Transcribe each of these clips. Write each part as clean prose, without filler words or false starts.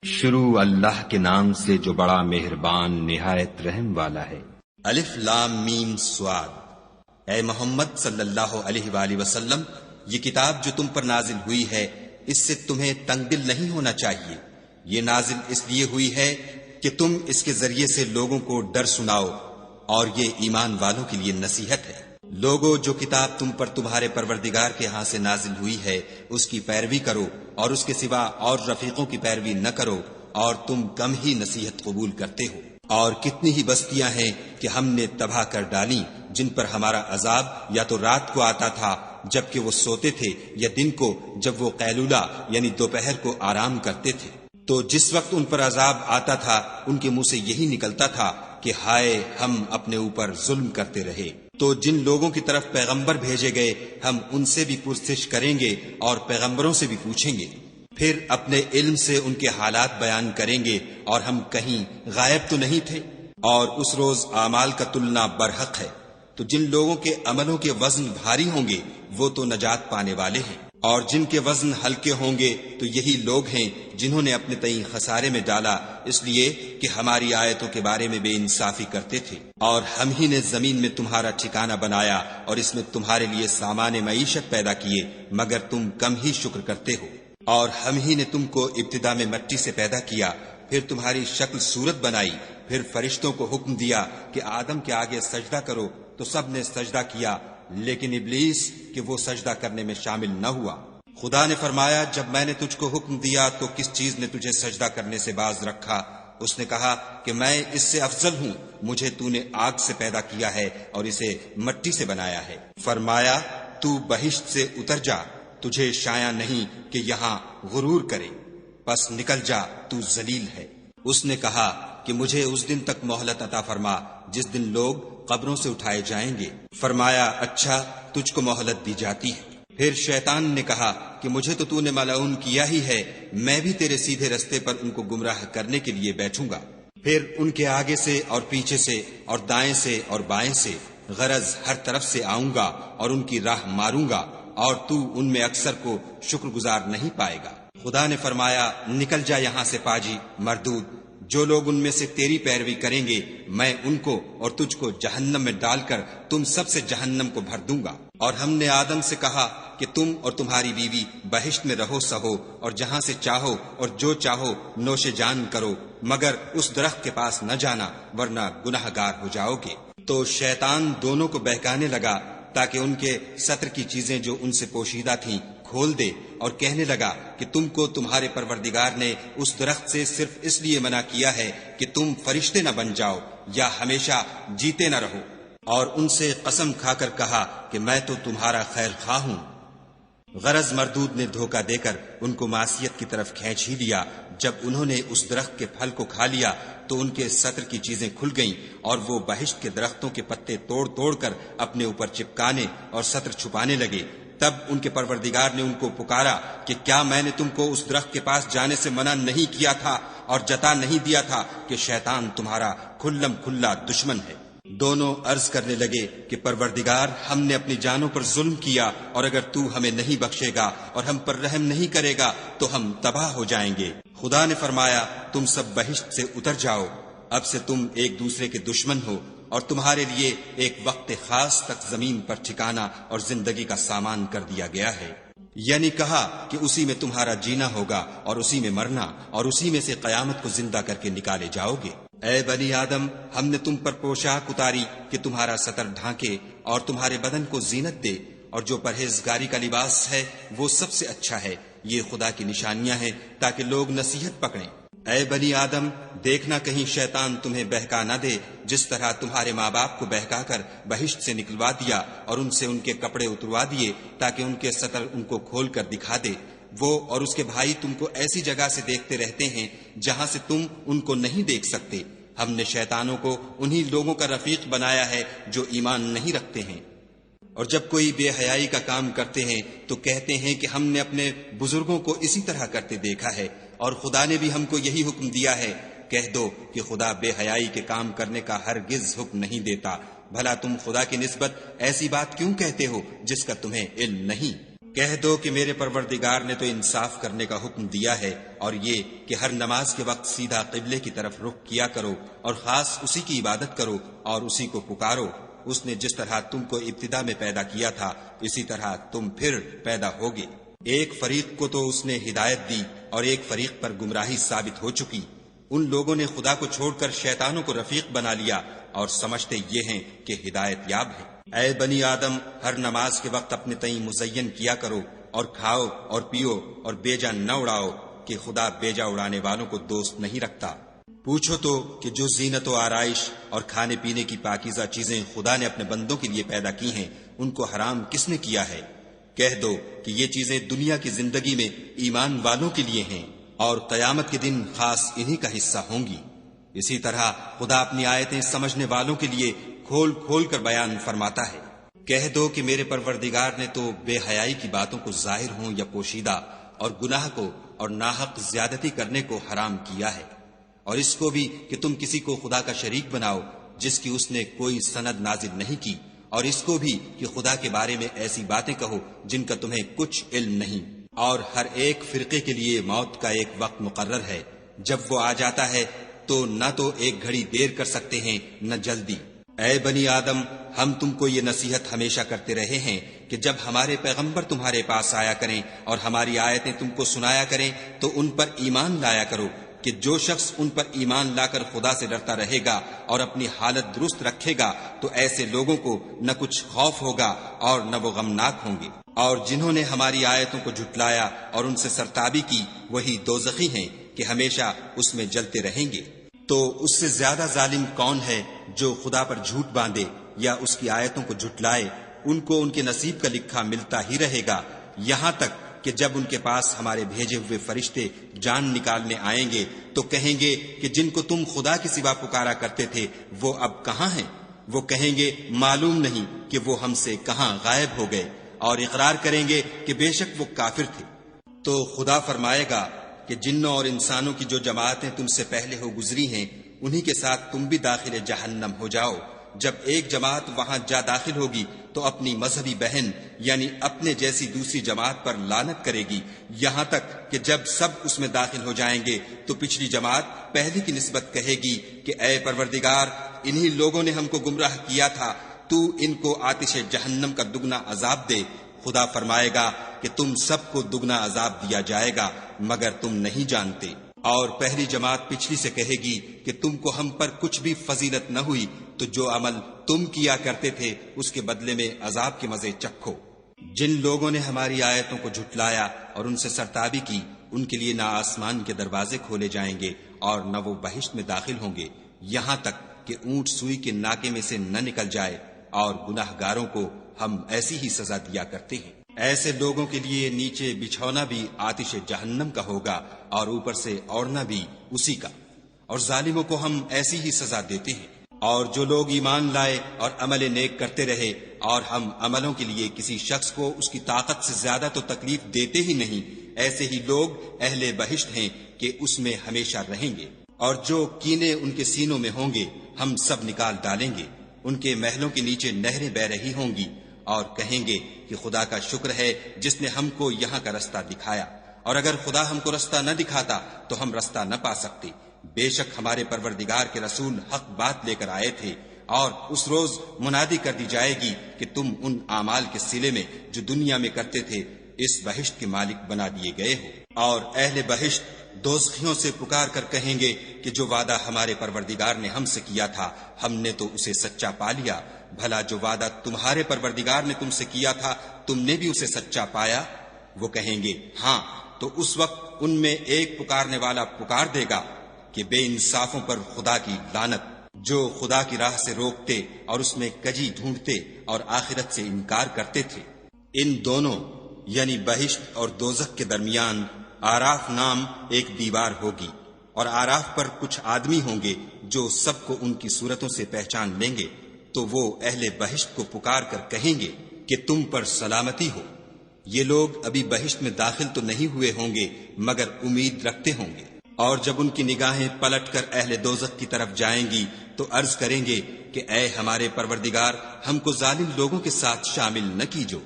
شروع اللہ کے نام سے جو بڑا مہربان نہایت رحم والا ہے۔ الف لام میم صاد۔ اے محمد صلی اللہ علیہ وآلہ وسلم، یہ کتاب جو تم پر نازل ہوئی ہے اس سے تمہیں تنگ دل نہیں ہونا چاہیے۔ یہ نازل اس لیے ہوئی ہے کہ تم اس کے ذریعے سے لوگوں کو ڈر سناؤ، اور یہ ایمان والوں کے لیے نصیحت ہے۔ لوگو، جو کتاب تم پر تمہارے پروردگار کے ہاں سے نازل ہوئی ہے اس کی پیروی کرو، اور اس کے سوا اور رفیقوں کی پیروی نہ کرو، اور تم کم ہی نصیحت قبول کرتے ہو۔ اور کتنی ہی بستیاں ہیں کہ ہم نے تباہ کر ڈالیں، جن پر ہمارا عذاب یا تو رات کو آتا تھا جبکہ وہ سوتے تھے، یا دن کو جب وہ قیلولہ یعنی دوپہر کو آرام کرتے تھے۔ تو جس وقت ان پر عذاب آتا تھا ان کے منہ سے یہی نکلتا تھا کہ ہائے، ہم اپنے اوپر ظلم کرتے رہے۔ تو جن لوگوں کی طرف پیغمبر بھیجے گئے ہم ان سے بھی پرسش کریں گے اور پیغمبروں سے بھی پوچھیں گے، پھر اپنے علم سے ان کے حالات بیان کریں گے، اور ہم کہیں غائب تو نہیں تھے۔ اور اس روز اعمال کا تلنا برحق ہے، تو جن لوگوں کے عملوں کے وزن بھاری ہوں گے وہ تو نجات پانے والے ہیں، اور جن کے وزن ہلکے ہوں گے تو یہی لوگ ہیں جنہوں نے اپنے تئیں خسارے میں ڈالا، اس لیے کہ ہماری آیتوں کے بارے میں بے انصافی کرتے تھے۔ اور ہم ہی نے زمین میں تمہارا ٹھکانہ بنایا اور اس میں تمہارے لیے سامان معیشت پیدا کیے، مگر تم کم ہی شکر کرتے ہو۔ اور ہم ہی نے تم کو ابتدا میں مٹی سے پیدا کیا، پھر تمہاری شکل صورت بنائی، پھر فرشتوں کو حکم دیا کہ آدم کے آگے سجدہ کرو، تو سب نے سجدہ کیا، لیکن ابلیس کہ وہ سجدہ کرنے میں شامل نہ ہوا۔ خدا نے فرمایا، جب میں نے تجھ کو حکم دیا تو کس چیز نے تجھے سجدہ کرنے سے باز رکھا؟ اس نے کہا کہ میں اس سے افضل ہوں، مجھے تو نے آگ سے پیدا کیا ہے اور اسے مٹی سے بنایا ہے۔ فرمایا، تو بہشت سے اتر جا، تجھے شایع نہیں کہ یہاں غرور کرے، پس نکل جا، تو ذلیل ہے۔ اس نے کہا کہ مجھے اس دن تک مہلت عطا فرما جس دن لوگ قبروں سے اٹھائے جائیں گے۔ فرمایا، اچھا، تجھ کو مہلت دی جاتی ہے۔ پھر شیطان نے کہا کہ مجھے تو نے ملعون کیا ہی ہے، میں بھی تیرے سیدھے رستے پر ان کو گمراہ کرنے کے لیے بیٹھوں گا۔ پھر ان کے آگے سے اور پیچھے سے اور دائیں سے اور بائیں سے، غرض ہر طرف سے آؤں گا اور ان کی راہ ماروں گا، اور تو ان میں اکثر کو شکر گزار نہیں پائے گا۔ خدا نے فرمایا، نکل جا یہاں سے پاجی مردود، جو لوگ ان میں سے تیری پیروی کریں گے میں ان کو اور تجھ کو جہنم میں ڈال کر تم سب سے جہنم کو بھر دوں گا۔ اور ہم نے آدم سے کہا کہ تم اور تمہاری بیوی بہشت میں رہو سہو، اور جہاں سے چاہو اور جو چاہو نوش جان کرو، مگر اس درخت کے پاس نہ جانا ورنہ گناہ گار ہو جاؤ گے۔ تو شیطان دونوں کو بہکانے لگا تاکہ ان کے ستر کی چیزیں جو ان سے پوشیدہ تھیں کھول دے، اور کہنے لگا کہ تم کو تمہارے پروردگار نے اس درخت سے صرف اس لیے منع کیا ہے کہ تم فرشتے نہ بن جاؤ یا ہمیشہ جیتے نہ رہو۔ اور ان سے قسم کھا کر کہا کہ میں تو تمہارا خیر خواہ ہوں۔ غرض مردود نے دھوکہ دے کر ان کو معصیت کی طرف کھینچ ہی لیا۔ جب انہوں نے اس درخت کے پھل کو کھا لیا تو ان کے ستر کی چیزیں کھل گئیں، اور وہ بہشت کے درختوں کے پتے توڑ توڑ کر اپنے اوپر چپکانے اور ستر چھپانے لگے۔ تب ان کے پروردگار نے ان کو پکارا کہ کیا میں نے تم کو اس درخت کے پاس جانے سے منع نہیں کیا تھا اور جتا نہیں دیا تھا کہ شیطان تمہارا کھلم کھلا دشمن ہے؟ دونوں عرض کرنے لگے کہ پروردگار، ہم نے اپنی جانوں پر ظلم کیا، اور اگر تو ہمیں نہیں بخشے گا اور ہم پر رحم نہیں کرے گا تو ہم تباہ ہو جائیں گے۔ خدا نے فرمایا، تم سب بہشت سے اتر جاؤ، اب سے تم ایک دوسرے کے دشمن ہو، اور تمہارے لیے ایک وقت خاص تک زمین پر ٹھکانہ اور زندگی کا سامان کر دیا گیا ہے۔ یعنی کہا کہ اسی میں تمہارا جینا ہوگا اور اسی میں مرنا، اور اسی میں سے قیامت کو زندہ کر کے نکالے جاؤ گے۔ اے بنی آدم، ہم نے تم پر پوشاک اتاری کہ تمہارا ستر ڈھانکے اور تمہارے بدن کو زینت دے، اور جو پرہیزگاری کا لباس ہے وہ سب سے اچھا ہے۔ یہ خدا کی نشانیاں ہیں تاکہ لوگ نصیحت پکڑیں۔ اے بنی آدم، دیکھنا کہیں شیطان تمہیں بہکا نہ دے، جس طرح تمہارے ماں باپ کو بہکا کر بہشت سے نکلوا دیا اور ان سے ان کے کپڑے اتروا دیے تاکہ ان کے ستر ان کو کھول کر دکھا دے۔ وہ اور اس کے بھائی تم کو ایسی جگہ سے دیکھتے رہتے ہیں جہاں سے تم ان کو نہیں دیکھ سکتے۔ ہم نے شیطانوں کو انہی لوگوں کا رفیق بنایا ہے جو ایمان نہیں رکھتے ہیں، اور جب کوئی بے حیائی کا کام کرتے ہیں تو کہتے ہیں کہ ہم نے اپنے بزرگوں کو اسی طرح کرتے دیکھا ہے، اور خدا نے بھی ہم کو یہی حکم دیا ہے۔ کہہ دو کہ خدا بے حیائی کے کام کرنے کا ہرگز حکم نہیں دیتا۔ بھلا تم خدا کی نسبت ایسی بات کیوں کہتے ہو جس کا تمہیں علم نہیں؟ کہہ دو کہ میرے پروردگار نے تو انصاف کرنے کا حکم دیا ہے، اور یہ کہ ہر نماز کے وقت سیدھا قبلے کی طرف رخ کیا کرو اور خاص اسی کی عبادت کرو اور اسی کو پکارو۔ اس نے جس طرح تم کو ابتدا میں پیدا کیا تھا اسی طرح تم پھر پیدا ہوگے۔ ایک فریق کو تو اس نے ہدایت دی اور ایک فریق پر گمراہی ثابت ہو چکی۔ ان لوگوں نے خدا کو چھوڑ کر شیطانوں کو رفیق بنا لیا اور سمجھتے یہ ہیں کہ ہدایت یاب ہے۔ اے بنی آدم، ہر نماز کے وقت اپنے تئیں مزین کیا کرو اور کھاؤ اور پیو اور بیجا نہ اڑاؤ، کہ خدا بیجا اڑانے والوں کو دوست نہیں رکھتا۔ پوچھو تو کہ جو زینت و آرائش اور کھانے پینے کی پاکیزہ چیزیں خدا نے اپنے بندوں کے لیے پیدا کی ہیں، ان کو حرام کس نے کیا ہے؟ کہہ دو کہ یہ چیزیں دنیا کی زندگی میں ایمان والوں کے لیے ہیں اور قیامت کے دن خاص انہی کا حصہ ہوں گی۔ اسی طرح خدا اپنی آیتیں سمجھنے والوں کے لیے کھول کھول کر بیان فرماتا ہے۔ کہہ دو کہ میرے پروردگار نے تو بے حیائی کی باتوں کو ظاہر ہوں یا پوشیدہ اور گناہ کو اور ناحق زیادتی کرنے کو حرام کیا ہے، اور اس کو بھی کہ تم کسی کو خدا کا شریک بناؤ جس کی اس نے کوئی سند نازل نہیں کی، اور اس کو بھی کہ خدا کے بارے میں ایسی باتیں کہو جن کا تمہیں کچھ علم نہیں۔ اور ہر ایک فرقے کے لیے موت کا ایک وقت مقرر ہے، جب وہ آ جاتا ہے تو نہ تو ایک گھڑی دیر کر سکتے ہیں نہ جلدی۔ اے بنی آدم، ہم تم کو یہ نصیحت ہمیشہ کرتے رہے ہیں کہ جب ہمارے پیغمبر تمہارے پاس آیا کریں اور ہماری آیتیں تم کو سنایا کریں تو ان پر ایمان لایا کرو، کہ جو شخص ان پر ایمان لا کر خدا سے ڈرتا رہے گا اور اپنی حالت درست رکھے گا تو ایسے لوگوں کو نہ کچھ خوف ہوگا اور نہ وہ غمناک ہوں گے۔ اور جنہوں نے ہماری آیتوں کو جھٹلایا اور ان سے سرتابی کی وہی دوزخی ہیں کہ ہمیشہ اس میں جلتے رہیں گے۔ تو اس سے زیادہ ظالم کون ہے جو خدا پر جھوٹ باندھے یا اس کی آیتوں کو جھٹلائے؟ ان کو ان کے نصیب کا لکھا ملتا ہی رہے گا، یہاں تک کہ جب ان کے پاس ہمارے بھیجے ہوئے فرشتے جان نکالنے آئیں گے تو کہیں گے کہ جن کو تم خدا کے سوا پکارا کرتے تھے وہ اب کہاں ہیں؟ وہ کہیں گے معلوم نہیں کہ وہ ہم سے کہاں غائب ہو گئے، اور اقرار کریں گے کہ بے شک وہ کافر تھے۔ تو خدا فرمائے گا کہ جنوں اور انسانوں کی جو جماعتیں تم سے پہلے ہو گزری ہیں انہی کے ساتھ تم بھی داخل جہنم ہو جاؤ۔ جب ایک جماعت وہاں جا داخل ہوگی تو اپنی مذہبی بہن یعنی اپنے جیسی دوسری جماعت پر لعنت کرے گی، یہاں تک کہ جب سب اس میں داخل ہو جائیں گے تو پچھلی جماعت پہلی کی نسبت کہے گی کہ اے پروردگار، انہی لوگوں نے ہم کو گمراہ کیا تھا، تو ان کو آتش جہنم کا دگنا عذاب دے۔ خدا فرمائے گا کہ تم سب کو دگنا عذاب دیا جائے گا مگر تم نہیں جانتے۔ اور پہلی جماعت پچھلی سے کہے گی کہ تم کو ہم پر کچھ بھی فضیلت نہ ہوئی، تو جو عمل تم کیا کرتے تھے اس کے بدلے میں عذاب کے مزے چکھو۔ جن لوگوں نے ہماری آیتوں کو جھٹلایا اور ان سے سرتابی کی، ان کے لیے نہ آسمان کے دروازے کھولے جائیں گے اور نہ وہ بہشت میں داخل ہوں گے، یہاں تک کہ اونٹ سوئی کے ناکے میں سے نہ نکل جائے، اور گناہ گاروں کو ہم ایسی ہی سزا دیا کرتے ہیں۔ ایسے لوگوں کے لیے نیچے بچھونا بھی آتش جہنم کا ہوگا اور اوپر سے اوڑھنا بھی اسی کا، اور ظالموں کو ہم ایسی ہی سزا دیتے ہیں۔ اور جو لوگ ایمان لائے اور عمل نیک کرتے رہے اور ہم عملوں کے لیے کسی شخص کو اس کی طاقت سے زیادہ تو تکلیف دیتے ہی نہیں، ایسے ہی لوگ اہل بہشت ہیں کہ اس میں ہمیشہ رہیں گے۔ اور جو کینے ان کے سینوں میں ہوں گے ہم سب نکال ڈالیں گے، ان کے محلوں کے نیچے نہریں بہ رہی ہوں گی، اور کہیں گے کہ خدا کا شکر ہے جس نے ہم کو یہاں کا رستہ دکھایا، اور اگر خدا ہم کو رستہ نہ دکھاتا تو ہم رستہ نہ پا سکتے۔ بے شک ہمارے پروردگار کے رسول حق بات لے کر آئے تھے، اور اس روز منادی کر دی جائے گی کہ تم ان اعمال کے صلے میں جو دنیا میں کرتے تھے اس بہشت کے مالک بنا دیے گئے ہو۔ اور اہل بہشت دوزخیوں سے پکار کر کہیں گے کہ جو وعدہ ہمارے پروردگار نے ہم سے کیا تھا ہم نے تو اسے سچا پا لیا، بھلا جو وعدہ تمہارے پروردگار نے تم سے کیا تھا تم نے بھی اسے سچا پایا؟ وہ کہیں گے ہاں، تو اس وقت ان میں ایک پکارنے والا پکار دے گا کہ بے انصافوں پر خدا کی لعنت، جو خدا کی راہ سے روکتے اور اس میں کجی ڈھونڈتے اور آخرت سے انکار کرتے تھے۔ ان دونوں یعنی بہشت اور دوزخ کے درمیان آراف نام ایک دیوار ہوگی، اور آراف پر کچھ آدمی ہوں گے جو سب کو ان کی صورتوں سے پہچان لیں گے، تو وہ اہل بہشت کو پکار کر کہیں گے کہ تم پر سلامتی ہو۔ یہ لوگ ابھی بہشت میں داخل تو نہیں ہوئے ہوں گے مگر امید رکھتے ہوں گے، اور جب ان کی نگاہیں پلٹ کر اہل دوزخ کی طرف جائیں گی تو عرض کریں گے کہ اے ہمارے پروردگار، ہم کو ظالم لوگوں کے ساتھ شامل نہ کیجو۔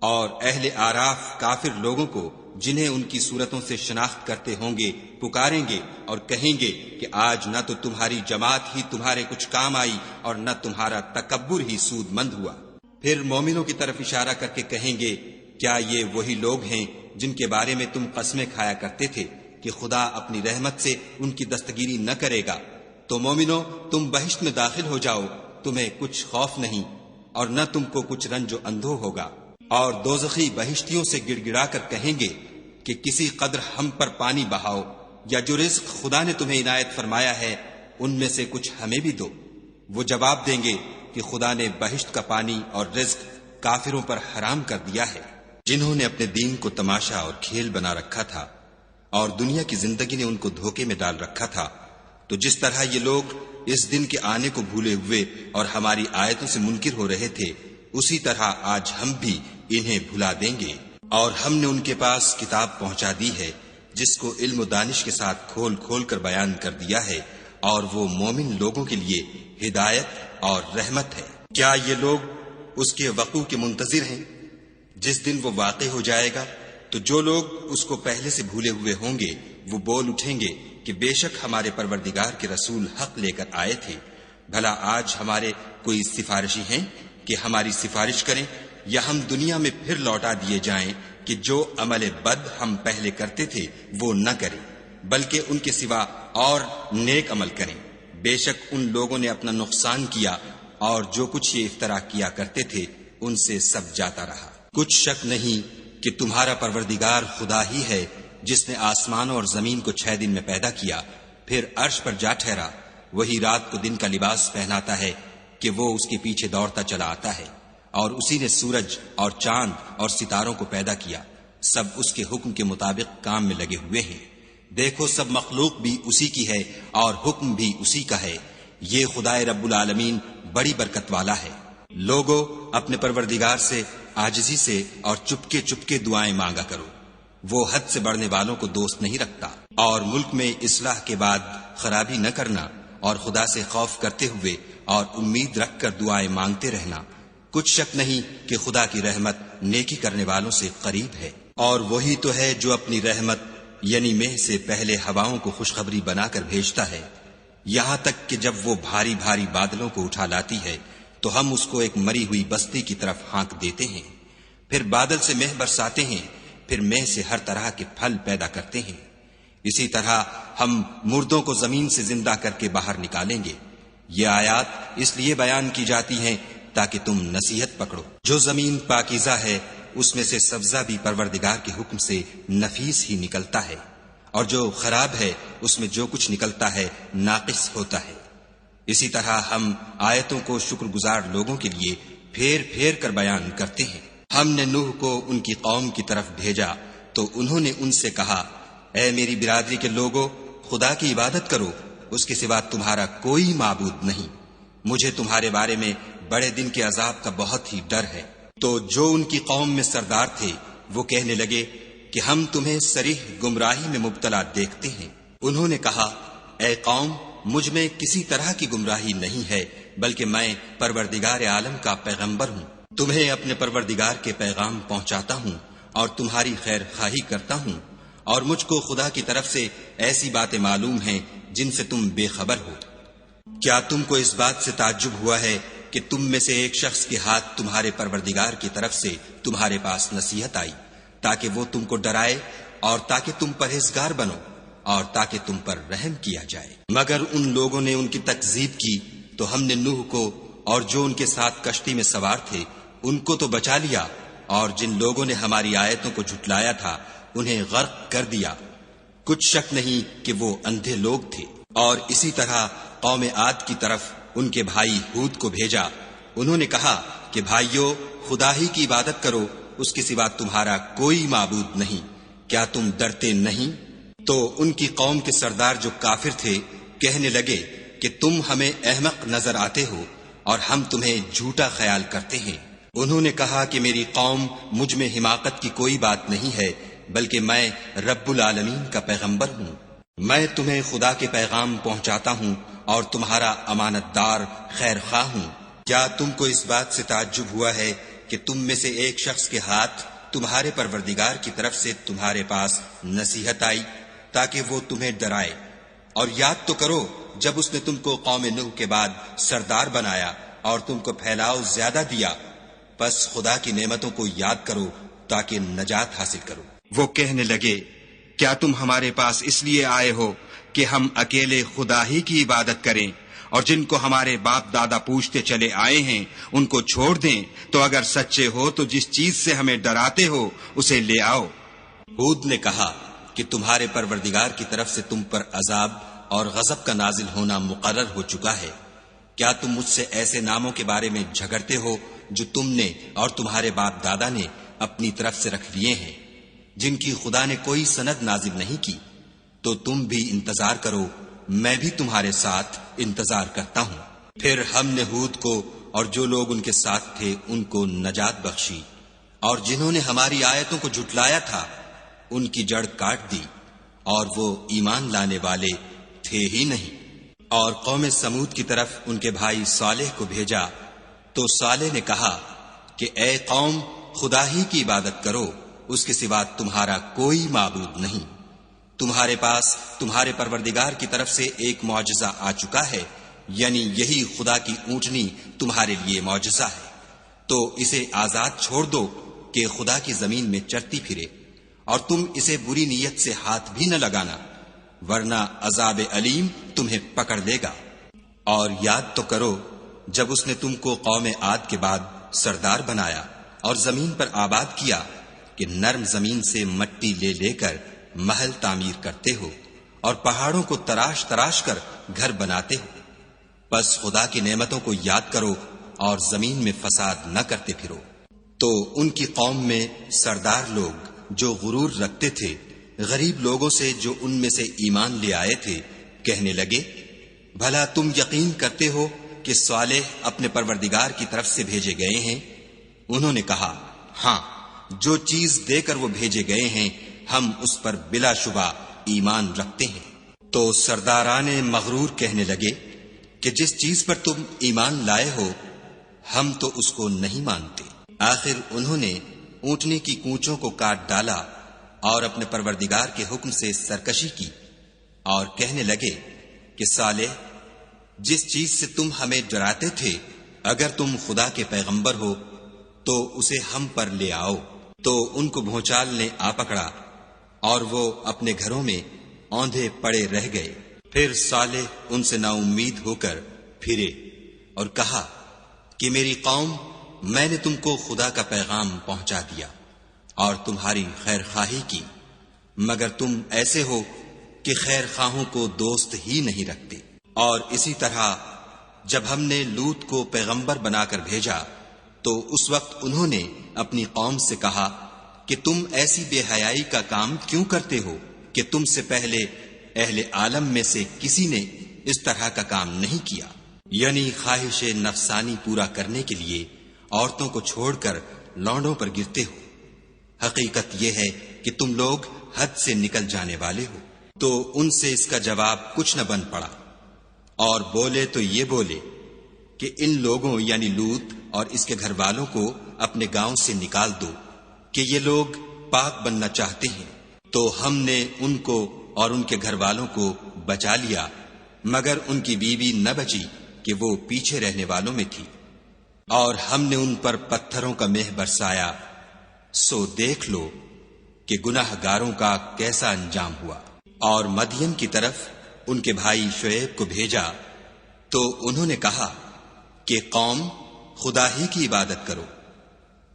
اور اہل آراف کافر لوگوں کو جنہیں ان کی صورتوں سے شناخت کرتے ہوں گے پکاریں گے اور کہیں گے کہ آج نہ تو تمہاری جماعت ہی تمہارے کچھ کام آئی اور نہ تمہارا تکبر ہی سود مند ہوا۔ پھر مومنوں کی طرف اشارہ کر کے کہیں گے کیا یہ وہی لوگ ہیں جن کے بارے میں تم قسمیں کھایا کرتے تھے کہ خدا اپنی رحمت سے ان کی دستگیری نہ کرے گا؟ تو مومنو تم بہشت میں داخل ہو جاؤ، تمہیں کچھ خوف نہیں اور نہ تم کو کچھ رنج و اندھو ہوگا۔ اور دوزخی بہشتیوں سے گڑ گڑا کر کہیں گے کہ کسی قدر ہم پر پانی بہاؤ، یا جو رزق خدا نے تمہیں عنایت فرمایا ہے ان میں سے کچھ ہمیں بھی دو۔ وہ جواب دیں گے کہ خدا نے بہشت کا پانی اور رزق کافروں پر حرام کر دیا ہے، جنہوں نے اپنے دین کو تماشا اور کھیل بنا رکھا تھا اور دنیا کی زندگی نے ان کو دھوکے میں ڈال رکھا تھا۔ تو جس طرح یہ لوگ اس دن کے آنے کو بھولے ہوئے اور ہماری آیتوں سے منکر ہو رہے تھے، اسی طرح آج ہم بھی انہیں بھلا دیں گے۔ اور ہم نے ان کے پاس کتاب پہنچا دی ہے جس کو علم و دانش کے ساتھ کھول کھول کر بیان کر دیا ہے، اور وہ مومن لوگوں کے لیے ہدایت اور رحمت ہے۔ کیا یہ لوگ اس کے وقوع کے منتظر ہیں؟ جس دن وہ واقع ہو جائے گا تو جو لوگ اس کو پہلے سے بھولے ہوئے ہوں گے وہ بول اٹھیں گے کہ بے شک ہمارے پروردگار کے رسول حق لے کر آئے تھے۔ بھلا آج ہمارے کوئی سفارشی ہیں کہ ہماری سفارش کریں، یا ہم دنیا میں پھر لوٹا دیے جائیں کہ جو عمل بد ہم پہلے کرتے تھے وہ نہ کریں، بلکہ ان کے سوا اور نیک عمل کریں۔ بے شک ان لوگوں نے اپنا نقصان کیا اور جو کچھ یہ افترا کیا کرتے تھے ان سے سب جاتا رہا۔ کچھ شک نہیں کہ تمہارا پروردگار خدا ہی ہے جس نے آسمان اور زمین کو 6 دن میں پیدا کیا، پھر عرش پر جا ٹھہرا۔ وہی رات کو دن کا لباس پہناتا ہے کہ وہ اس کے پیچھے دوڑتا چلا آتا ہے، اور اسی نے سورج اور چاند اور ستاروں کو پیدا کیا، سب اس کے حکم کے مطابق کام میں لگے ہوئے ہیں۔ دیکھو سب مخلوق بھی اسی کی ہے اور حکم بھی اسی کا ہے۔ یہ خدائے رب العالمین بڑی برکت والا ہے۔ لوگو اپنے پروردگار سے عاجزی سے اور چپکے چپکے دعائیں مانگا کرو، وہ حد سے بڑھنے والوں کو دوست نہیں رکھتا۔ اور ملک میں اصلاح کے بعد خرابی نہ کرنا، اور خدا سے خوف کرتے ہوئے اور امید رکھ کر دعائیں مانگتے رہنا۔ کچھ شک نہیں کہ خدا کی رحمت نیکی کرنے والوں سے قریب ہے۔ اور وہی تو ہے جو اپنی رحمت یعنی مہ سے پہلے ہواؤں کو خوشخبری بنا کر بھیجتا ہے، یہاں تک کہ جب وہ بھاری بھاری بادلوں کو اٹھا لاتی ہے تو ہم اس کو ایک مری ہوئی بستی کی طرف ہانک دیتے ہیں، پھر بادل سے مہ برساتے ہیں، پھر مہ سے ہر طرح کے پھل پیدا کرتے ہیں۔ اسی طرح ہم مردوں کو زمین سے زندہ کر کے باہر نکالیں گے۔ یہ آیات اس لیے بیان کی جاتی ہیں تاکہ تم نصیحت پکڑو۔ جو زمین پاکیزہ ہے اس میں سے سبزہ بھی پروردگار کے حکم سے نفیس ہی نکلتا ہے، اور جو خراب ہے اس میں جو کچھ نکلتا ہے ناقص ہوتا ہے۔ اسی طرح ہم آیتوں کو شکر گزار لوگوں کے لیے پھیر پھیر کر بیان کرتے ہیں۔ ہم نے نوح کو ان کی قوم کی طرف بھیجا تو انہوں نے ان سے کہا، اے میری برادری کے لوگوں، خدا کی عبادت کرو، اس کے سوا تمہارا کوئی معبود نہیں۔ مجھے تمہارے بارے میں بڑے دن کے عذاب کا بہت ہی ڈر ہے۔ تو جو ان کی قوم میں سردار تھے وہ کہنے لگے کہ ہم تمہیں صریح گمراہی میں مبتلا دیکھتے ہیں۔ انہوں نے کہا، اے قوم، مجھ میں کسی طرح کی گمراہی نہیں ہے، بلکہ میں پروردگار عالم کا پیغمبر ہوں۔ تمہیں اپنے پروردگار کے پیغام پہنچاتا ہوں اور تمہاری خیر خواہی کرتا ہوں، اور مجھ کو خدا کی طرف سے ایسی باتیں معلوم ہیں جن سے تم بے خبر ہو۔ کیا تم کو اس بات سے تعجب ہوا ہے کہ تم میں سے ایک شخص کے ہاتھ تمہارے پروردگار کی طرف سے تمہارے پاس نصیحت آئی تاکہ وہ تم کو ڈرائے اور تاکہ تم پرہیزگار بنو اور تاکہ تم پر رحم کیا جائے؟ مگر ان لوگوں نے ان کی تکذیب کی تو ہم نے نوح کو اور جو ان کے ساتھ کشتی میں سوار تھے ان کو تو بچا لیا، اور جن لوگوں نے ہماری آیتوں کو جھٹلایا تھا انہیں غرق کر دیا۔ کچھ شک نہیں کہ وہ اندھے لوگ تھے۔ اور اسی طرح قوم عاد کی طرف ان کے بھائی ہود کو بھیجا۔ انہوں نے کہا کہ بھائیو، خدا ہی کی عبادت کرو، اس کے سوا تمہارا کوئی معبود نہیں، کیا تم ڈرتے نہیں؟ تو ان کی قوم کے سردار جو کافر تھے کہنے لگے کہ تم ہمیں احمق نظر آتے ہو اور ہم تمہیں جھوٹا خیال کرتے ہیں۔ انہوں نے کہا کہ میری قوم مجھ میں حماقت کی کوئی بات نہیں ہے، بلکہ میں رب العالمین کا پیغمبر ہوں۔ میں تمہیں خدا کے پیغام پہنچاتا ہوں اور تمہارا امانت دار خیر خواہ ہوں۔ کیا تم کو اس بات سے تعجب ہوا ہے کہ تم میں سے ایک شخص کے ہاتھ تمہارے پروردگار کی طرف سے تمہارے پاس نصیحت آئی تاکہ وہ تمہیں ڈرائے، اور یاد تو کرو جب اس نے تم کو قوم نوح کے بعد سردار بنایا اور تم کو پھیلاؤ زیادہ دیا، پس خدا کی نعمتوں کو یاد کرو تاکہ نجات حاصل کرو۔ وہ کہنے لگے، کیا تم ہمارے پاس اس لیے آئے ہو کہ ہم اکیلے خدا ہی کی عبادت کریں، اور جن کو ہمارے باپ دادا پوچھتے چلے آئے ہیں ان کو چھوڑ دیں؟ تو اگر سچے ہو تو جس چیز سے ہمیں ڈراتے ہو اسے لے آؤ۔ ہود نے کہا کہ تمہارے پروردگار کی طرف سے تم پر عذاب اور غضب کا نازل ہونا مقرر ہو چکا ہے۔ کیا تم مجھ سے ایسے ناموں کے بارے میں جھگڑتے ہو جو تم نے اور تمہارے باپ دادا نے اپنی طرف سے رکھ لیے ہیں، جن کی خدا نے کوئی سند نازل نہیں کی؟ تو تم بھی انتظار کرو، میں بھی تمہارے ساتھ انتظار کرتا ہوں۔ پھر ہم نے ہود کو اور جو لوگ ان کے ساتھ تھے ان کو نجات بخشی، اور جنہوں نے ہماری آیتوں کو جھٹلایا تھا ان کی جڑ کاٹ دی، اور وہ ایمان لانے والے تھے ہی نہیں۔ اور قوم سمود کی طرف ان کے بھائی صالح کو بھیجا تو صالح نے کہا کہ اے قوم، خدا ہی کی عبادت کرو، اس کے سوا تمہارا کوئی معبود نہیں۔ تمہارے پاس تمہارے پروردگار کی طرف سے ایک معجزہ آ چکا ہے، یعنی یہی خدا کی اونٹنی تمہارے لیے معجزہ ہے، تو اسے آزاد چھوڑ دو کہ خدا کی زمین میں چرتی پھرے، اور تم اسے بری نیت سے ہاتھ بھی نہ لگانا، ورنہ عذاب علیم تمہیں پکڑ لے گا۔ اور یاد تو کرو جب اس نے تم کو قوم عاد کے بعد سردار بنایا اور زمین پر آباد کیا کہ نرم زمین سے مٹی لے لے کر محل تعمیر کرتے ہو اور پہاڑوں کو تراش تراش کر گھر بناتے ہو۔ بس خدا کی نعمتوں کو یاد کرو اور زمین میں فساد نہ کرتے پھرو۔ تو ان کی قوم میں سردار لوگ جو غرور رکھتے تھے غریب لوگوں سے جو ان میں سے ایمان لے آئے تھے کہنے لگے، بھلا تم یقین کرتے ہو کہ صالح اپنے پروردگار کی طرف سے بھیجے گئے ہیں؟ انہوں نے کہا، ہاں، جو چیز دے کر وہ بھیجے گئے ہیں ہم اس پر بلا شبہ ایمان رکھتے ہیں۔ تو سرداران مغرور کہنے لگے کہ جس چیز پر تم ایمان لائے ہو ہم تو اس کو نہیں مانتے۔ آخر انہوں نے اونٹنی کی کونچوں کو کاٹ ڈالا اور اپنے پروردگار کے حکم سے سرکشی کی، اور کہنے لگے کہ صالح، جس چیز سے تم ہمیں ڈراتے تھے اگر تم خدا کے پیغمبر ہو تو اسے ہم پر لے آؤ۔ تو ان کو بھونچال نے آ پکڑا اور وہ اپنے گھروں میں اوندھے پڑے رہ گئے۔ پھر صالح ان سے نا امید ہو کر پھرے اور کہا کہ میری قوم، میں نے تم کو خدا کا پیغام پہنچا دیا اور تمہاری خیر خواہی کی، مگر تم ایسے ہو کہ خیر خواہوں کو دوست ہی نہیں رکھتے۔ اور اسی طرح جب ہم نے لوط کو پیغمبر بنا کر بھیجا تو اس وقت انہوں نے اپنی قوم سے کہا کہ تم ایسی بے حیائی کا کام کیوں کرتے ہو کہ تم سے پہلے اہل عالم میں سے کسی نے اس طرح کا کام نہیں کیا، یعنی خواہش نفسانی پورا کرنے کے لیے عورتوں کو چھوڑ کر لونڈوں پر گرتے ہو۔ حقیقت یہ ہے کہ تم لوگ حد سے نکل جانے والے ہو۔ تو ان سے اس کا جواب کچھ نہ بن پڑا، اور بولے تو یہ بولے کہ ان لوگوں یعنی لوط اور اس کے گھر والوں کو اپنے گاؤں سے نکال دو کہ یہ لوگ پاک بننا چاہتے ہیں۔ تو ہم نے ان کو اور ان کے گھر والوں کو بچا لیا، مگر ان کی بیوی نہ بچی کہ وہ پیچھے رہنے والوں میں تھی، اور ہم نے ان پر پتھروں کا مہ برسایا۔ سو دیکھ لو کہ گناہ گاروں کا کیسا انجام ہوا۔ اور مدین کی طرف ان کے بھائی شعیب کو بھیجا تو انہوں نے کہا کہ قوم، خدا ہی کی عبادت کرو،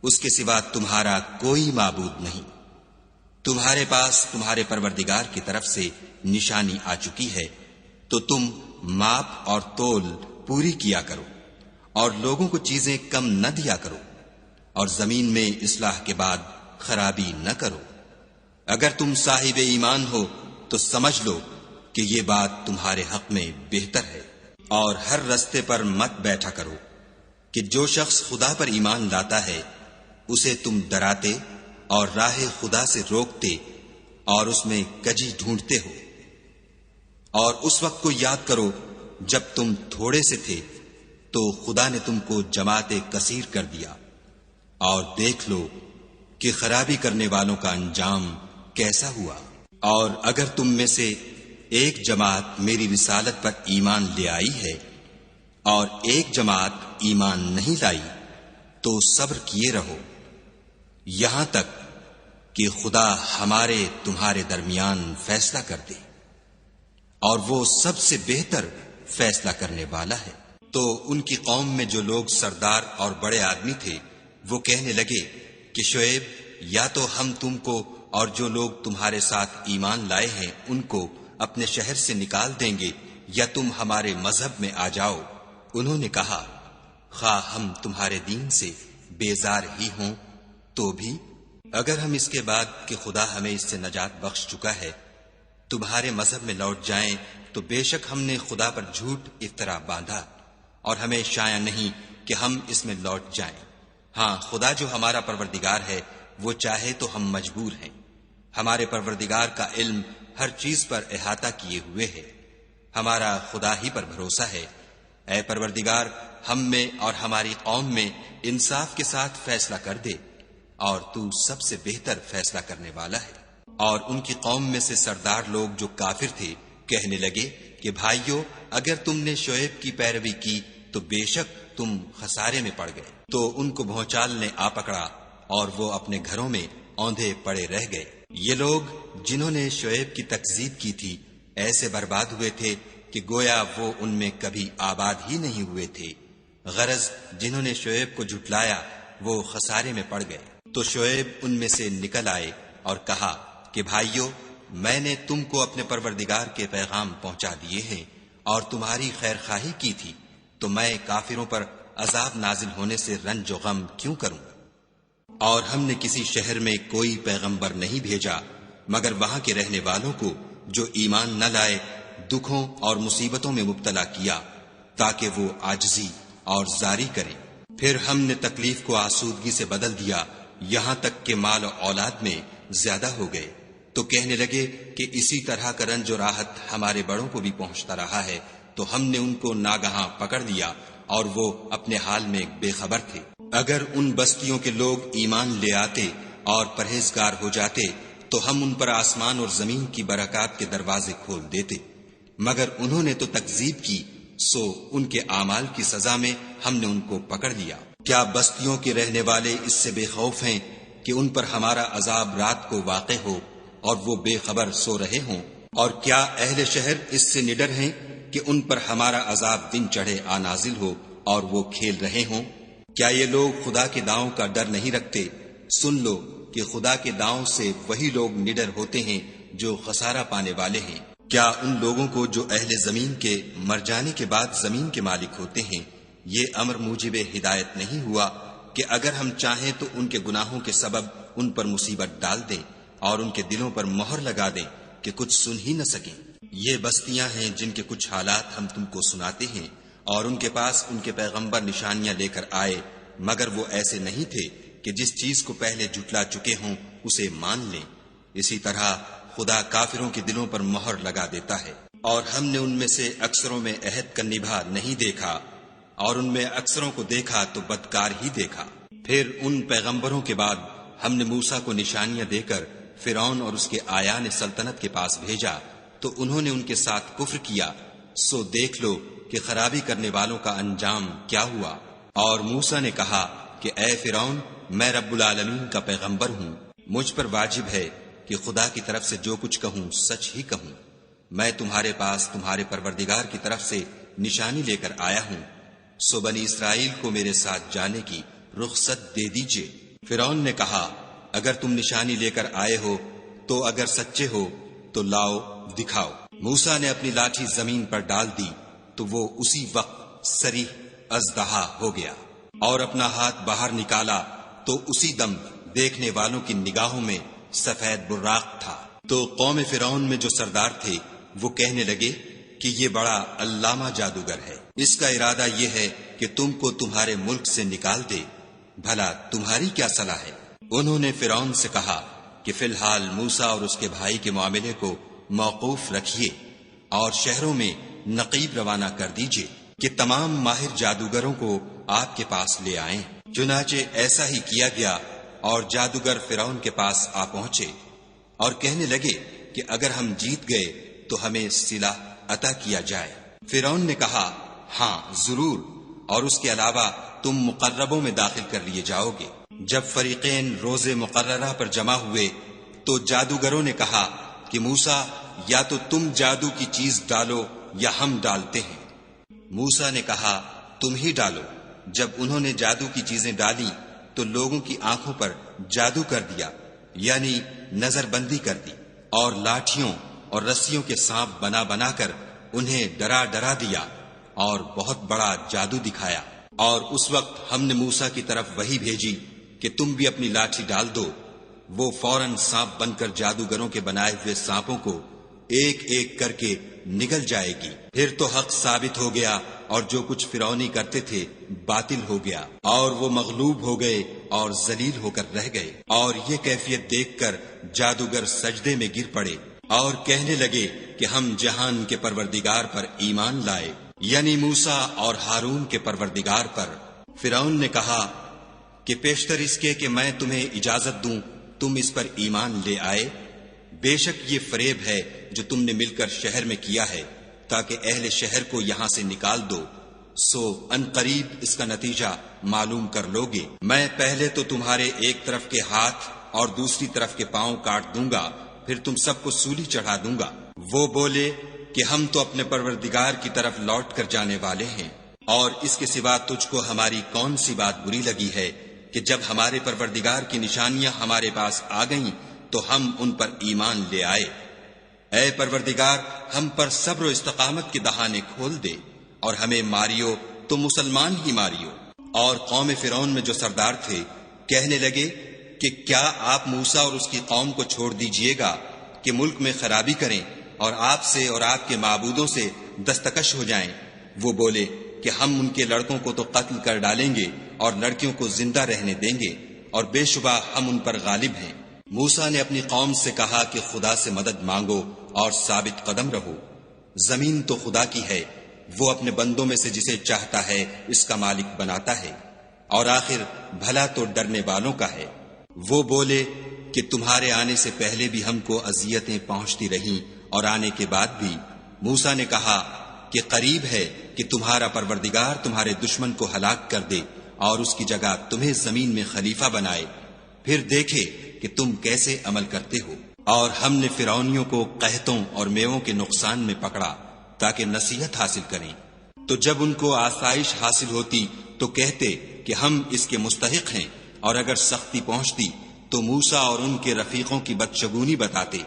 اس کے سوا تمہارا کوئی معبود نہیں۔ تمہارے پاس تمہارے پروردگار کی طرف سے نشانی آ چکی ہے، تو تم ماپ اور تول پوری کیا کرو، اور لوگوں کو چیزیں کم نہ دیا کرو، اور زمین میں اصلاح کے بعد خرابی نہ کرو۔ اگر تم صاحب ایمان ہو تو سمجھ لو کہ یہ بات تمہارے حق میں بہتر ہے۔ اور ہر رستے پر مت بیٹھا کرو کہ جو شخص خدا پر ایمان لاتا ہے اسے تم ڈراتے اور راہ خدا سے روکتے اور اس میں کجی ڈھونڈتے ہو۔ اور اس وقت کو یاد کرو جب تم تھوڑے سے تھے تو خدا نے تم کو جماعت کثیر کر دیا، اور دیکھ لو کہ خرابی کرنے والوں کا انجام کیسا ہوا۔ اور اگر تم میں سے ایک جماعت میری رسالت پر ایمان لے آئی ہے اور ایک جماعت ایمان نہیں لائی تو صبر کیے رہو یہاں تک کہ خدا ہمارے تمہارے درمیان فیصلہ کر دے، اور وہ سب سے بہتر فیصلہ کرنے والا ہے۔ تو ان کی قوم میں جو لوگ سردار اور بڑے آدمی تھے وہ کہنے لگے کہ شعیب، یا تو ہم تم کو اور جو لوگ تمہارے ساتھ ایمان لائے ہیں ان کو اپنے شہر سے نکال دیں گے، یا تم ہمارے مذہب میں آ جاؤ۔ انہوں نے کہا، خواہ ہم تمہارے دین سے بیزار ہی ہوں تو بھی اگر ہم اس کے بعد کہ خدا ہمیں اس سے نجات بخش چکا ہے تمہارے مذہب میں لوٹ جائیں تو بے شک ہم نے خدا پر جھوٹ افطرا باندھا، اور ہمیں شایع نہیں کہ ہم اس میں لوٹ جائیں۔ ہاں، خدا جو ہمارا پروردگار ہے وہ چاہے تو ہم مجبور ہیں۔ ہمارے پروردگار کا علم ہر چیز پر احاطہ کیے ہوئے ہے، ہمارا خدا ہی پر بھروسہ ہے۔ اے پروردگار، ہم میں اور ہماری قوم میں انصاف کے ساتھ فیصلہ کر دے، اور تو سب سے بہتر فیصلہ کرنے والا ہے۔ اور ان کی قوم میں سے سردار لوگ جو کافر تھے کہنے لگے کہ بھائیو، اگر تم نے شعیب کی پیروی کی تو بے شک تم خسارے میں پڑ گئے۔ تو ان کو بھونچال نے آ پکڑا اور وہ اپنے گھروں میں اوندھے پڑے رہ گئے۔ یہ لوگ جنہوں نے شعیب کی تکذیب کی تھی ایسے برباد ہوئے تھے کہ گویا وہ ان میں کبھی آباد ہی نہیں ہوئے تھے۔ غرض جنہوں نے شعیب کو جھٹلایا وہ خسارے میں پڑ گئے۔ تو شعیب ان میں سے نکل آئے اور کہا کہ بھائیو، میں نے تم کو اپنے پروردگار کے پیغام پہنچا دیے ہیں اور تمہاری خیر خواہی کی تھی، تو میں کافروں پر عذاب نازل ہونے سے رنج و غم کیوں کروں؟ اور ہم نے کسی شہر میں کوئی پیغمبر نہیں بھیجا مگر وہاں کے رہنے والوں کو جو ایمان نہ لائے دکھوں اور مصیبتوں میں مبتلا کیا تاکہ وہ عاجزی اور زاری کریں۔ پھر ہم نے تکلیف کو آسودگی سے بدل دیا یہاں تک کہ مال و اولاد میں زیادہ ہو گئے، تو کہنے لگے کہ اسی طرح کا رنج و راحت ہمارے بڑوں کو بھی پہنچتا رہا ہے، تو ہم نے ان کو ناگہاں پکڑ لیا اور وہ اپنے حال میں بے خبر تھے۔ اگر ان بستیوں کے لوگ ایمان لے آتے اور پرہیزگار ہو جاتے تو ہم ان پر آسمان اور زمین کی برکات کے دروازے کھول دیتے، مگر انہوں نے تو تکذیب کی، سو ان کے اعمال کی سزا میں ہم نے ان کو پکڑ لیا۔ کیا بستیوں کے رہنے والے اس سے بے خوف ہیں کہ ان پر ہمارا عذاب رات کو واقع ہو اور وہ بے خبر سو رہے ہوں؟ اور کیا اہل شہر اس سے نڈر ہیں کہ ان پر ہمارا عذاب دن چڑھے آ نازل ہو اور وہ کھیل رہے ہوں؟ کیا یہ لوگ خدا کے داؤں کا ڈر نہیں رکھتے؟ سن لو کہ خدا کے داؤں سے وہی لوگ نڈر ہوتے ہیں جو خسارہ پانے والے ہیں۔ کیا ان لوگوں کو جو اہل زمین کے مر جانے کے بعد زمین کے مالک ہوتے ہیں یہ امر موجب ہدایت نہیں ہوا کہ اگر ہم چاہیں تو ان کے گناہوں کے سبب ان پر مصیبت ڈال دیں اور ان کے دلوں پر مہر لگا دیں کہ کچھ سن ہی نہ سکیں؟ یہ بستیاں ہیں جن کے کچھ حالات ہم تم کو سناتے ہیں، اور ان کے پاس ان کے پیغمبر نشانیاں لے کر آئے مگر وہ ایسے نہیں تھے کہ جس چیز کو پہلے جھٹلا چکے ہوں اسے مان لیں۔ اسی طرح خدا کافروں کے دلوں پر مہر لگا دیتا ہے۔ اور ہم نے ان میں سے اکثروں میں عہد کا نبھا نہیں دیکھا اور ان میں اکثروں کو دیکھا تو بدکار ہی دیکھا۔ پھر ان پیغمبروں کے بعد ہم نے موسیٰ کو نشانیاں دے کر فرعون اور اس کے آیان سلطنت کے پاس بھیجا تو انہوں نے ان کے ساتھ کفر کیا، سو دیکھ لو کہ خرابی کرنے والوں کا انجام کیا ہوا۔ اور موسیٰ نے کہا کہ اے فرعون، میں رب العالمین کا پیغمبر ہوں، مجھ پر واجب ہے کہ خدا کی طرف سے جو کچھ کہوں سچ ہی کہوں۔ میں تمہارے پاس تمہارے پروردگار کی طرف سے نشانی لے کر آیا ہوں، سو بنی اسرائیل کو میرے ساتھ جانے کی رخصت دے دیجئے۔ فرعون نے کہا اگر تم نشانی لے کر آئے ہو تو اگر سچے ہو تو لاؤ دکھاؤ۔ موسیٰ نے اپنی لاٹھی زمین پر ڈال دی تو وہ اسی وقت صریح اژدہا ہو گیا، اور اپنا ہاتھ باہر نکالا تو اسی دم دیکھنے والوں کی نگاہوں میں سفید براق تھا۔ تو قوم فرعون میں جو سردار تھے وہ کہنے لگے کہ یہ بڑا علامہ جادوگر ہے، اس کا ارادہ یہ ہے کہ تم کو تمہارے ملک سے نکال دے، بھلا تمہاری کیا صلاح ہے؟ انہوں نے فرعون سے کہا کہ فی الحال موسیٰ اور اس کے بھائی کے معاملے کو موقوف رکھیے اور شہروں میں نقیب روانہ کر دیجئے کہ تمام ماہر جادوگروں کو آپ کے پاس لے آئیں۔ چنانچہ ایسا ہی کیا گیا اور جادوگر فرعون کے پاس آ پہنچے اور کہنے لگے کہ اگر ہم جیت گئے تو ہمیں صلہ عطا کیا جائے۔ فرعون نے کہا ہاں ضرور، اور اس کے علاوہ تم مقربوں میں داخل کر لیے جاؤ گے۔ جب فریقین روز مقررہ پر جمع ہوئے تو جادوگروں نے کہا کہ موسیٰ یا تو تم جادو کی چیز ڈالو یا ہم ڈالتے ہیں۔ موسیٰ نے کہا تم ہی ڈالو۔ جب انہوں نے جادو کی چیزیں ڈالی تو لوگوں کی آنکھوں پر جادو کر دیا، یعنی نظر بندی کر دی، اور لاٹھیوں اور رسیوں کے سانپ بنا بنا کر انہیں ڈرا ڈرا دیا اور بہت بڑا جادو دکھایا۔ اور اس وقت ہم نے موسیٰ کی طرف وحی بھیجی کہ تم بھی اپنی لاٹھی ڈال دو۔ وہ فوراً سانپ بن کر جادوگروں کے بنائے ہوئے سانپوں کو ایک ایک کر کے نگل جائے گی۔ پھر تو حق ثابت ہو گیا اور جو کچھ فرعونی کرتے تھے باطل ہو گیا، اور وہ مغلوب ہو گئے اور ذلیل ہو کر رہ گئے۔ اور یہ کیفیت دیکھ کر جادوگر سجدے میں گر پڑے اور کہنے لگے کہ ہم جہان کے پروردگار پر ایمان لائے، یعنی موسیٰ اور ہارون کے پروردگار پر۔ فرعون نے کہا کہ پیشتر اس کے کہ میں تمہیں اجازت دوں تم اس پر ایمان لے آئے، بے شک یہ فریب ہے جو تم نے مل کر شہر میں کیا ہے تاکہ اہل شہر کو یہاں سے نکال دو، سو ان قریب اس کا نتیجہ معلوم کر لوگے۔ میں پہلے تو تمہارے ایک طرف کے ہاتھ اور دوسری طرف کے پاؤں کاٹ دوں گا، پھر تم سب کو سولی چڑھا دوں گا۔ وہ بولے کہ ہم تو اپنے پروردگار کی طرف لوٹ کر جانے والے ہیں، اور اس کے سوا تجھ کو ہماری کون سی بات بری لگی ہے کہ جب ہمارے پروردگار کی نشانیاں ہمارے پاس آ گئیں تو ہم ان پر ایمان لے آئے۔ اے پروردگار ہم پر صبر و استقامت کے دہانے کھول دے اور ہمیں ماریو تو مسلمان ہی ماریو۔ اور قوم فرعون میں جو سردار تھے کہنے لگے کہ کیا آپ موسیٰ اور اس کی قوم کو چھوڑ دیجئے گا کہ ملک میں خرابی کریں اور آپ سے اور آپ کے معبودوں سے دستکش ہو جائیں؟ وہ بولے کہ ہم ان کے لڑکوں کو تو قتل کر ڈالیں گے اور لڑکیوں کو زندہ رہنے دیں گے، اور بے شبہ ہم ان پر غالب ہیں۔ موسیٰ نے اپنی قوم سے کہا کہ خدا سے مدد مانگو اور ثابت قدم رہو۔ زمین تو خدا کی ہے، وہ اپنے بندوں میں سے جسے چاہتا ہے اس کا مالک بناتا ہے، اور آخر بھلا تو ڈرنے والوں کا ہے۔ وہ بولے کہ تمہارے آنے سے پہلے بھی ہم کو اذیتیں پہنچتی رہیں اور آنے کے بعد بھی۔ موسیٰ نے کہا کہ قریب ہے کہ تمہارا پروردگار تمہارے دشمن کو ہلاک کر دے اور اس کی جگہ تمہیں زمین میں خلیفہ بنائے، پھر دیکھے کہ تم کیسے عمل کرتے ہو۔ اور ہم نے فرعونیوں کو قحطوں اور میووں کے نقصان میں پکڑا تاکہ نصیحت حاصل کریں، تو جب ان کو آسائش حاصل ہوتی تو کہتے کہ ہم اس کے مستحق ہیں، اور اگر سختی پہنچتی تو موسیٰ اور ان کے رفیقوں کی بدشگونی بتاتے۔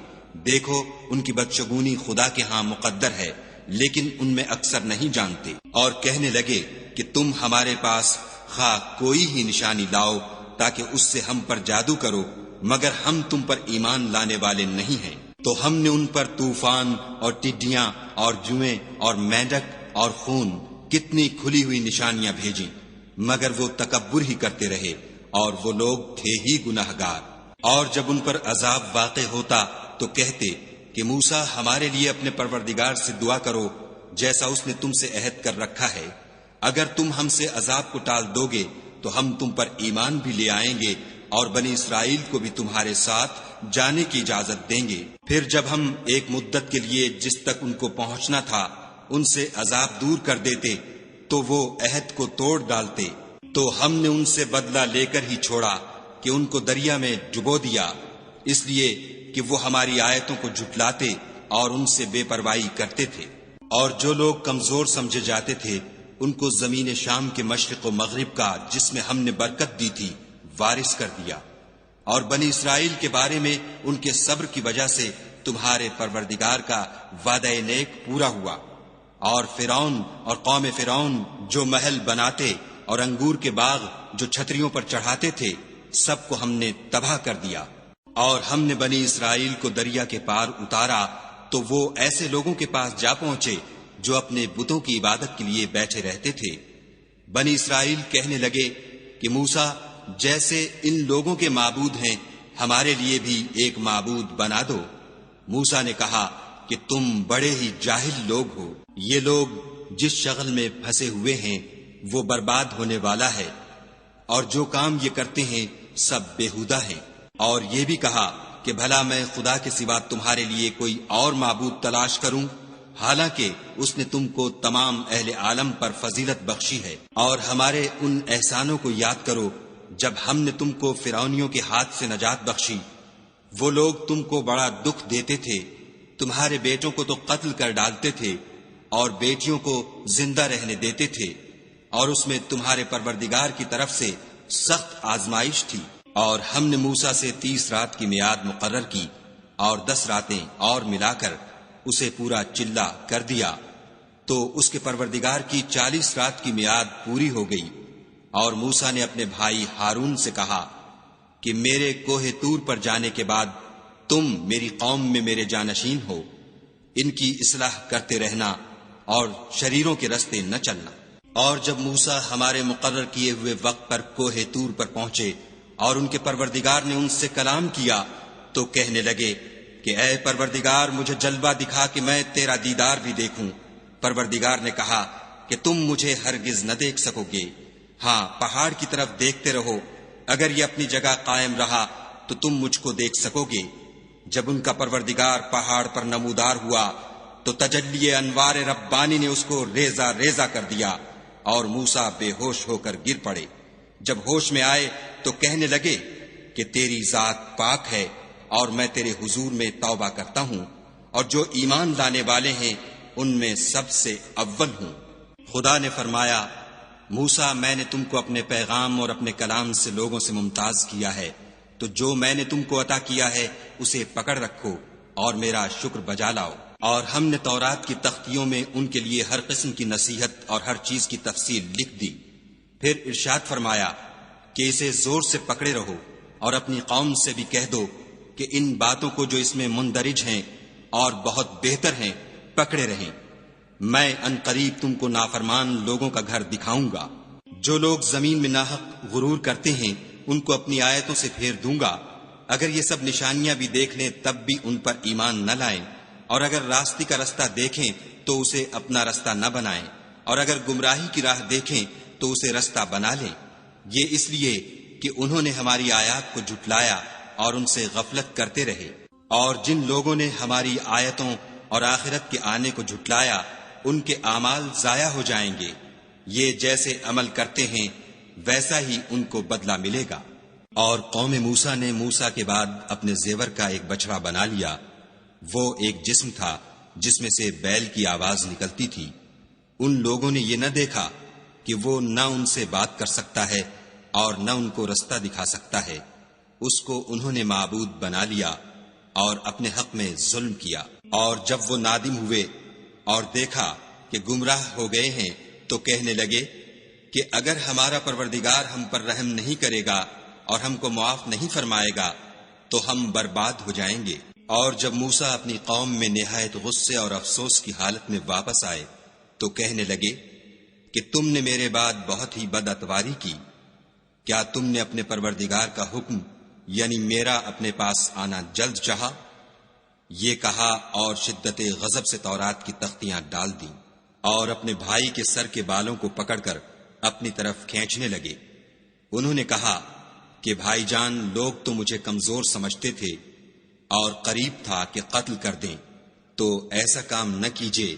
دیکھو ان کی بدشگونی خدا کے ہاں مقدر ہے، لیکن ان میں اکثر نہیں جانتے۔ اور کہنے لگے کہ تم ہمارے پاس خواہ کوئی ہی نشانی لاؤ تاکہ اس سے ہم پر جادو کرو، مگر ہم تم پر ایمان لانے والے نہیں ہیں۔ تو ہم نے ان پر طوفان اور ٹڈیاں اور جوئیں اور مینڈک اور خون کتنی کھلی ہوئی نشانیاں بھیجیں، مگر وہ تکبر ہی کرتے رہے، اور وہ لوگ تھے ہی گناہگار۔ اور جب ان پر عذاب واقع ہوتا تو کہتے کہ موسیٰ ہمارے لیے اپنے پروردگار سے دعا کرو جیسا اس نے تم سے عہد کر رکھا ہے، اگر تم ہم سے عذاب کو ٹال دو گے تو ہم تم پر ایمان بھی لے آئیں گے اور بنی اسرائیل کو بھی تمہارے ساتھ جانے کی اجازت دیں گے۔ پھر جب ہم ایک مدت کے لیے جس تک ان کو پہنچنا تھا ان سے عذاب دور کر دیتے تو وہ عہد کو توڑ ڈالتے، تو ہم نے ان سے بدلہ لے کر ہی چھوڑا کہ ان کو دریا میں ڈبو دیا، اس لیے کہ وہ ہماری آیتوں کو جھٹلاتے اور ان سے بے پرواہی کرتے تھے۔ اور جو لوگ کمزور سمجھے جاتے تھے ان کو زمین شام کے مشرق و مغرب کا جس میں ہم نے برکت دی تھی وارث کر دیا۔ اور بنی اسرائیل کے بارے میں ان کے صبر کی وجہ سے تمہارے پروردگار کا وعدہ نیک پورا ہوا۔ اور فرعون اور قوم فرعون جو محل بناتے اور انگور کے باغ جو چھتریوں پر چڑھاتے تھے سب کو ہم نے تباہ کر دیا۔ اور ہم نے بنی اسرائیل کو دریا کے پار اتارا تو وہ ایسے لوگوں کے پاس جا پہنچے جو اپنے بتوں کی عبادت کے لیے بیٹھے رہتے تھے۔ بنی اسرائیل کہنے لگے کہ موسیٰ جیسے ان لوگوں کے معبود ہیں ہمارے لیے بھی ایک معبود بنا دو۔ موسیٰ نے کہا کہ تم بڑے ہی جاہل لوگ ہو، یہ لوگ جس شغل میں پھنسے ہوئے ہیں وہ برباد ہونے والا ہے، اور جو کام یہ کرتے ہیں سب بیہودہ ہیں۔ اور یہ بھی کہا کہ بھلا میں خدا کے سوا تمہارے لیے کوئی اور معبود تلاش کروں، حالانکہ اس نے تم کو تمام اہل عالم پر فضیلت بخشی ہے۔ اور ہمارے ان احسانوں کو یاد کرو جب ہم نے تم کو فرعونیوں کے ہاتھ سے نجات بخشی۔ وہ لوگ تم کو بڑا دکھ دیتے تھے، تمہارے بیٹوں کو تو قتل کر ڈالتے تھے اور بیٹیوں کو زندہ رہنے دیتے تھے، اور اس میں تمہارے پروردگار کی طرف سے سخت آزمائش تھی۔ اور ہم نے موسیٰ سے 30 رات کی میعاد مقرر کی اور 10 راتیں اور ملا کر اسے پورا چلہ کر دیا، تو اس کے پروردگار کی 40 رات کی میعاد پوری ہو گئی۔ اور موسیٰ نے اپنے بھائی ہارون سے کہا کہ میرے کوہ طور پر جانے کے بعد تم میری قوم میں میرے جانشین ہو، ان کی اصلاح کرتے رہنا اور شریروں کے رستے نہ چلنا۔ اور جب موسیٰ ہمارے مقرر کیے ہوئے وقت پر کوہ طور پر پہنچے اور ان کے پروردگار نے ان سے کلام کیا تو کہنے لگے کہ اے پروردگار مجھے جلوہ دکھا کہ میں تیرا دیدار بھی دیکھوں۔ پروردگار نے کہا کہ تم مجھے ہرگز نہ دیکھ سکو گے، ہاں پہاڑ کی طرف دیکھتے رہو، اگر یہ اپنی جگہ قائم رہا تو تم مجھ کو دیکھ سکو گے۔ جب ان کا پروردگار پہاڑ پر نمودار ہوا تو تجلی انوار ربانی نے اس کو ریزہ ریزہ کر دیا اور موسیٰ بے ہوش ہو کر گر پڑے۔ جب ہوش میں آئے تو کہنے لگے کہ تیری ذات پاک ہے اور میں تیرے حضور میں توبہ کرتا ہوں، اور جو ایمان لانے والے ہیں ان میں سب سے اول ہوں۔ خدا نے فرمایا موسیٰ میں نے تم کو اپنے پیغام اور اپنے کلام سے لوگوں سے ممتاز کیا ہے، تو جو میں نے تم کو عطا کیا ہے اسے پکڑ رکھو اور میرا شکر بجا لاؤ۔ اور ہم نے تورات کی تختیوں میں ان کے لیے ہر قسم کی نصیحت اور ہر چیز کی تفصیل لکھ دی۔ پھر ارشاد فرمایا کہ اسے زور سے پکڑے رہو اور اپنی قوم سے بھی کہہ دو کہ ان باتوں کو جو اس میں مندرج ہیں اور بہت بہتر ہیں پکڑے رہیں۔ میں ان قریب تم کو نافرمان لوگوں کا گھر دکھاؤں گا۔ جو لوگ زمین میں ناحق غرور کرتے ہیں ان کو اپنی آیتوں سے پھیر دوں گا۔ اگر یہ سب نشانیاں بھی دیکھ لیں تب بھی ان پر ایمان نہ لائیں، اور اگر راستے کا رستہ دیکھیں تو اسے اپنا رستہ نہ بنائیں، اور اگر گمراہی کی راہ دیکھیں تو اسے رستہ بنا لیں۔ یہ اس لیے کہ انہوں نے ہماری آیات کو جھٹلایا اور ان سے غفلت کرتے رہے۔ اور جن لوگوں نے ہماری آیتوں اور آخرت کے آنے کو جھٹلایا ان کے اعمال ضائع ہو جائیں گے۔ یہ جیسے عمل کرتے ہیں ویسا ہی ان کو بدلہ ملے گا۔ اور قوم موسیٰ نے موسیٰ کے بعد اپنے زیور کا ایک بچڑا بنا لیا۔ وہ ایک جسم تھا جس میں سے بیل کی آواز نکلتی تھی۔ ان لوگوں نے یہ نہ دیکھا کہ وہ نہ ان سے بات کر سکتا ہے اور نہ ان کو رستہ دکھا سکتا ہے۔ اس کو انہوں نے معبود بنا لیا اور اپنے حق میں ظلم کیا۔ اور جب وہ نادم ہوئے اور دیکھا کہ گمراہ ہو گئے ہیں تو کہنے لگے کہ اگر ہمارا پروردگار ہم پر رحم نہیں کرے گا اور ہم کو معاف نہیں فرمائے گا تو ہم برباد ہو جائیں گے۔ اور جب موسیٰ اپنی قوم میں نہایت غصے اور افسوس کی حالت میں واپس آئے تو کہنے لگے کہ تم نے میرے بعد بہت ہی بد اتواری کی۔ کیا تم نے اپنے پروردگار کا حکم یعنی میرا اپنے پاس آنا جلد چاہا؟ یہ کہا اور شدت غضب سے تورات کی تختیاں ڈال دیں اور اپنے بھائی کے سر کے بالوں کو پکڑ کر اپنی طرف کھینچنے لگے۔ انہوں نے کہا کہ بھائی جان لوگ تو مجھے کمزور سمجھتے تھے اور قریب تھا کہ قتل کر دیں، تو ایسا کام نہ کیجیے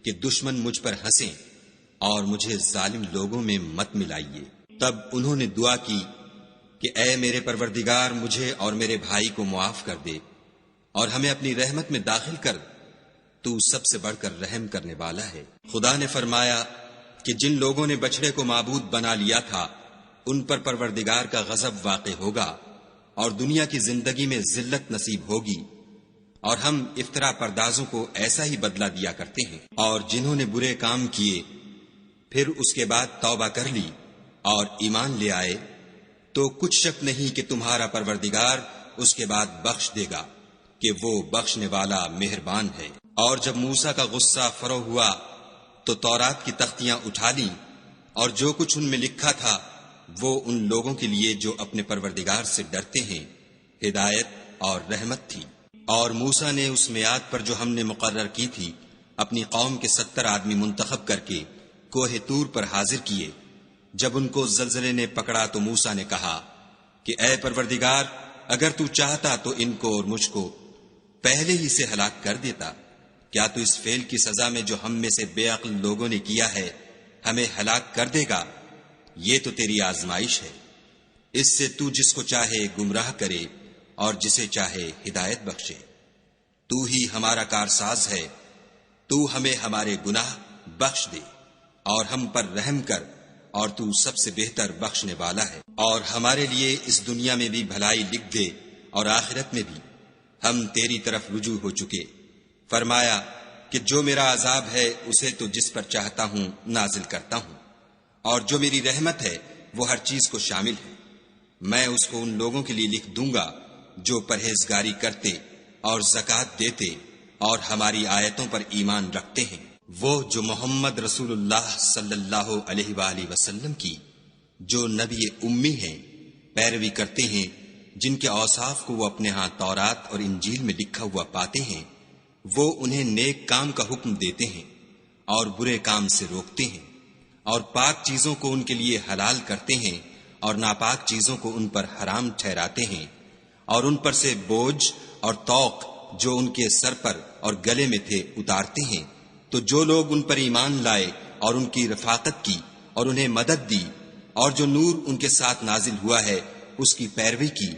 کہ دشمن مجھ پر ہنسیں اور مجھے ظالم لوگوں میں مت ملائیے۔ تب انہوں نے دعا کی کہ اے میرے پروردگار مجھے اور میرے بھائی کو معاف کر دے اور ہمیں اپنی رحمت میں داخل کر، تو سب سے بڑھ کر رحم کرنے والا ہے۔ خدا نے فرمایا کہ جن لوگوں نے بچڑے کو معبود بنا لیا تھا ان پر پروردگار کا غضب واقع ہوگا اور دنیا کی زندگی میں ذلت نصیب ہوگی، اور ہم افطرا پردازوں کو ایسا ہی بدلہ دیا کرتے ہیں۔ اور جنہوں نے برے کام کیے پھر اس کے بعد توبہ کر لی اور ایمان لے آئے تو کچھ شک نہیں کہ تمہارا پروردگار اس کے بعد بخش دے گا کہ وہ بخشنے والا مہربان ہے۔ اور جب موسیٰ کا غصہ فرو ہوا تو تورات کی تختیاں اٹھا لیں، اور جو کچھ ان میں لکھا تھا وہ ان لوگوں کے لیے جو اپنے پروردگار سے ڈرتے ہیں ہدایت اور رحمت تھی۔ اور موسیٰ نے اس میعاد پر جو ہم نے مقرر کی تھی اپنی قوم کے 70 آدمی منتخب کر کے کوہ طور پر حاضر کیے، جب ان کو زلزلے نے پکڑا تو موسیٰ نے کہا کہ اے پروردگار، اگر تو چاہتا تو ان کو اور مجھ کو پہلے ہی سے ہلاک کر دیتا۔ کیا تو اس فعل کی سزا میں جو ہم میں سے بے عقل لوگوں نے کیا ہے ہمیں ہلاک کر دے گا؟ یہ تو تیری آزمائش ہے، اس سے تو جس کو چاہے گمراہ کرے اور جسے چاہے ہدایت بخشے۔ تو ہی ہمارا کارساز ہے، تو ہمیں ہمارے گناہ بخش دے اور ہم پر رحم کر، اور تو سب سے بہتر بخشنے والا ہے۔ اور ہمارے لیے اس دنیا میں بھی بھلائی لکھ دے اور آخرت میں بھی، ہم تیری طرف رجوع ہو چکے۔ فرمایا کہ جو میرا عذاب ہے اسے تو جس پر چاہتا ہوں نازل کرتا ہوں، اور جو میری رحمت ہے وہ ہر چیز کو شامل ہے۔ میں اس کو ان لوگوں کے لیے لکھ دوں گا جو پرہیزگاری کرتے اور زکوٰۃ دیتے اور ہماری آیتوں پر ایمان رکھتے ہیں، وہ جو محمد رسول اللہ صلی اللہ علیہ وآلہ وسلم کی، جو نبی امی ہیں، پیروی کرتے ہیں، جن کے اوصاف کو وہ اپنے ہاں تورات اور انجیل میں لکھا ہوا پاتے ہیں۔ وہ انہیں نیک کام کا حکم دیتے ہیں اور برے کام سے روکتے ہیں، اور پاک چیزوں کو ان کے لیے حلال کرتے ہیں اور ناپاک چیزوں کو ان پر حرام ٹھہراتے ہیں، اور ان پر سے بوجھ اور طوق جو ان کے سر پر اور گلے میں تھے اتارتے ہیں۔ تو جو لوگ ان پر ایمان لائے اور ان کی رفاقت کی اور انہیں مدد دی، اور جو نور ان کے ساتھ نازل ہوا ہے اس کی پیروی کی،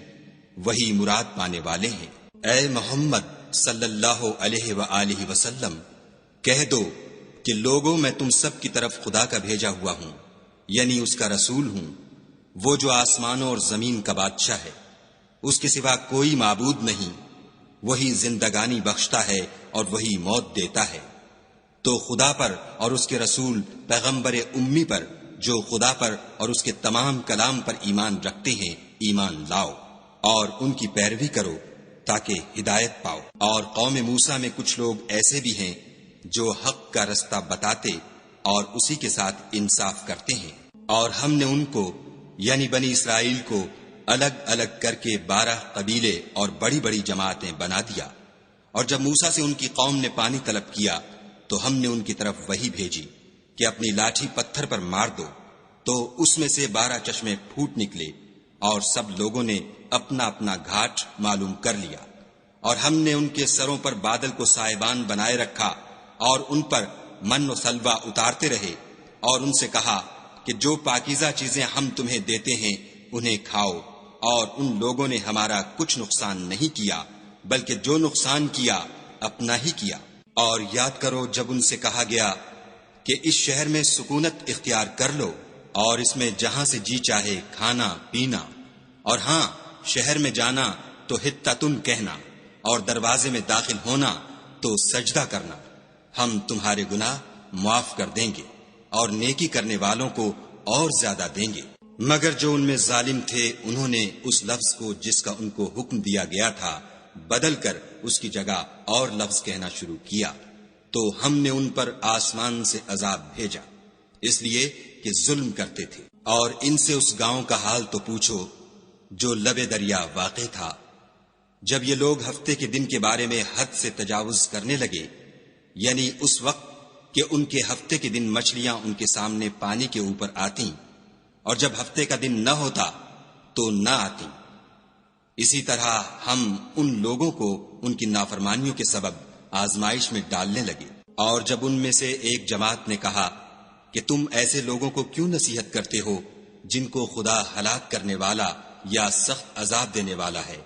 وہی مراد پانے والے ہیں۔ اے محمد صلی اللہ علیہ وآلہ وسلم، کہہ دو کہ لوگوں، میں تم سب کی طرف خدا کا بھیجا ہوا ہوں، یعنی اس کا رسول ہوں، وہ جو آسمانوں اور زمین کا بادشاہ ہے، اس کے سوا کوئی معبود نہیں، وہی زندگانی بخشتا ہے اور وہی موت دیتا ہے۔ تو خدا پر اور اس کے رسول پیغمبر امی پر، جو خدا پر اور اس کے تمام کلام پر ایمان رکھتے ہیں، ایمان لاؤ اور ان کی پیروی کرو تاکہ ہدایت پاؤ۔ اور قوم موسیٰ میں کچھ لوگ ایسے بھی ہیں جو حق کا رستہ بتاتے اور اسی کے ساتھ انصاف کرتے ہیں، اور ہم نے ان کو یعنی بنی اسرائیل کو الگ الگ کر کے 12 قبیلے اور بڑی بڑی جماعتیں بنا دیا۔ اور جب موسیٰ سے ان کی قوم نے پانی طلب کیا تو ہم نے ان کی طرف وحی بھیجی کہ اپنی لاٹھی پتھر پر مار دو، تو اس میں سے 12 چشمے پھوٹ نکلے، اور سب لوگوں نے اپنا اپنا گھاٹ معلوم کر لیا۔ اور ہم نے ان کے سروں پر بادل کو سائبان بنائے رکھا اور ان پر من و سلوہ اتارتے رہے، اور ان سے کہا کہ جو پاکیزہ چیزیں ہم تمہیں دیتے ہیں انہیں کھاؤ۔ اور ان لوگوں نے ہمارا کچھ نقصان نہیں کیا، بلکہ جو نقصان کیا اپنا ہی کیا۔ اور یاد کرو جب ان سے کہا گیا کہ اس شہر میں سکونت اختیار کر لو اور اس میں جہاں سے جی چاہے کھانا پینا، اور ہاں شہر میں جانا تو حطتن کہنا، اور دروازے میں داخل ہونا تو سجدہ کرنا، ہم تمہارے گناہ معاف کر دیں گے اور نیکی کرنے والوں کو اور زیادہ دیں گے۔ مگر جو ان میں ظالم تھے انہوں نے اس لفظ کو جس کا ان کو حکم دیا گیا تھا بدل کر اس کی جگہ اور لفظ کہنا شروع کیا، تو ہم نے ان پر آسمان سے عذاب بھیجا، اس لیے کہ ظلم کرتے تھے۔ اور ان سے اس گاؤں کا حال تو پوچھو جو لبے دریا واقع تھا۔ جب یہ لوگ ہفتے کے دن کے بارے میں حد سے تجاوز کرنے لگے، یعنی اس وقت کہ ان کے ہفتے کے دن مچھلیاں ان کے سامنے پانی کے اوپر آتیں، اور جب ہفتے کا دن نہ ہوتا تو نہ آتیں، اسی طرح ہم ان لوگوں کو ان کی نافرمانیوں کے سبب آزمائش میں ڈالنے لگے۔ اور جب ان میں سے ایک جماعت نے کہا کہ تم ایسے لوگوں کو کیوں نصیحت کرتے ہو جن کو خدا ہلاک کرنے والا یا سخت عذاب دینے والا ہے،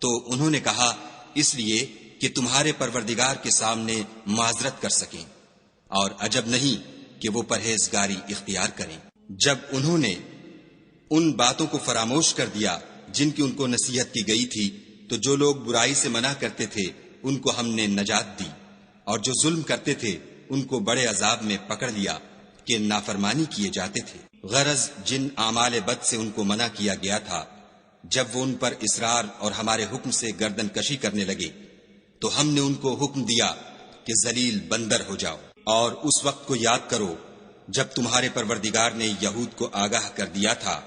تو انہوں نے کہا اس لیے کہ تمہارے پروردگار کے سامنے معذرت کر سکیں، اور عجب نہیں کہ وہ پرہیزگاری اختیار کریں۔ جب انہوں نے ان باتوں کو فراموش کر دیا جن کی ان کو نصیحت کی گئی تھی، تو جو لوگ برائی سے منع کرتے تھے ان کو ہم نے نجات دی، اور جو ظلم کرتے تھے ان کو بڑے عذاب میں پکڑ لیا کہ نافرمانی کیے جاتے تھے۔ غرض جن اعمال بد سے ان کو منع کیا گیا تھا، جب وہ ان پر اصرار اور ہمارے حکم سے گردن کشی کرنے لگے تو ہم نے ان کو حکم دیا کہ ذلیل بندر ہو جاؤ۔ اور اس وقت کو یاد کرو جب تمہارے پروردگار نے یہود کو آگاہ کر دیا تھا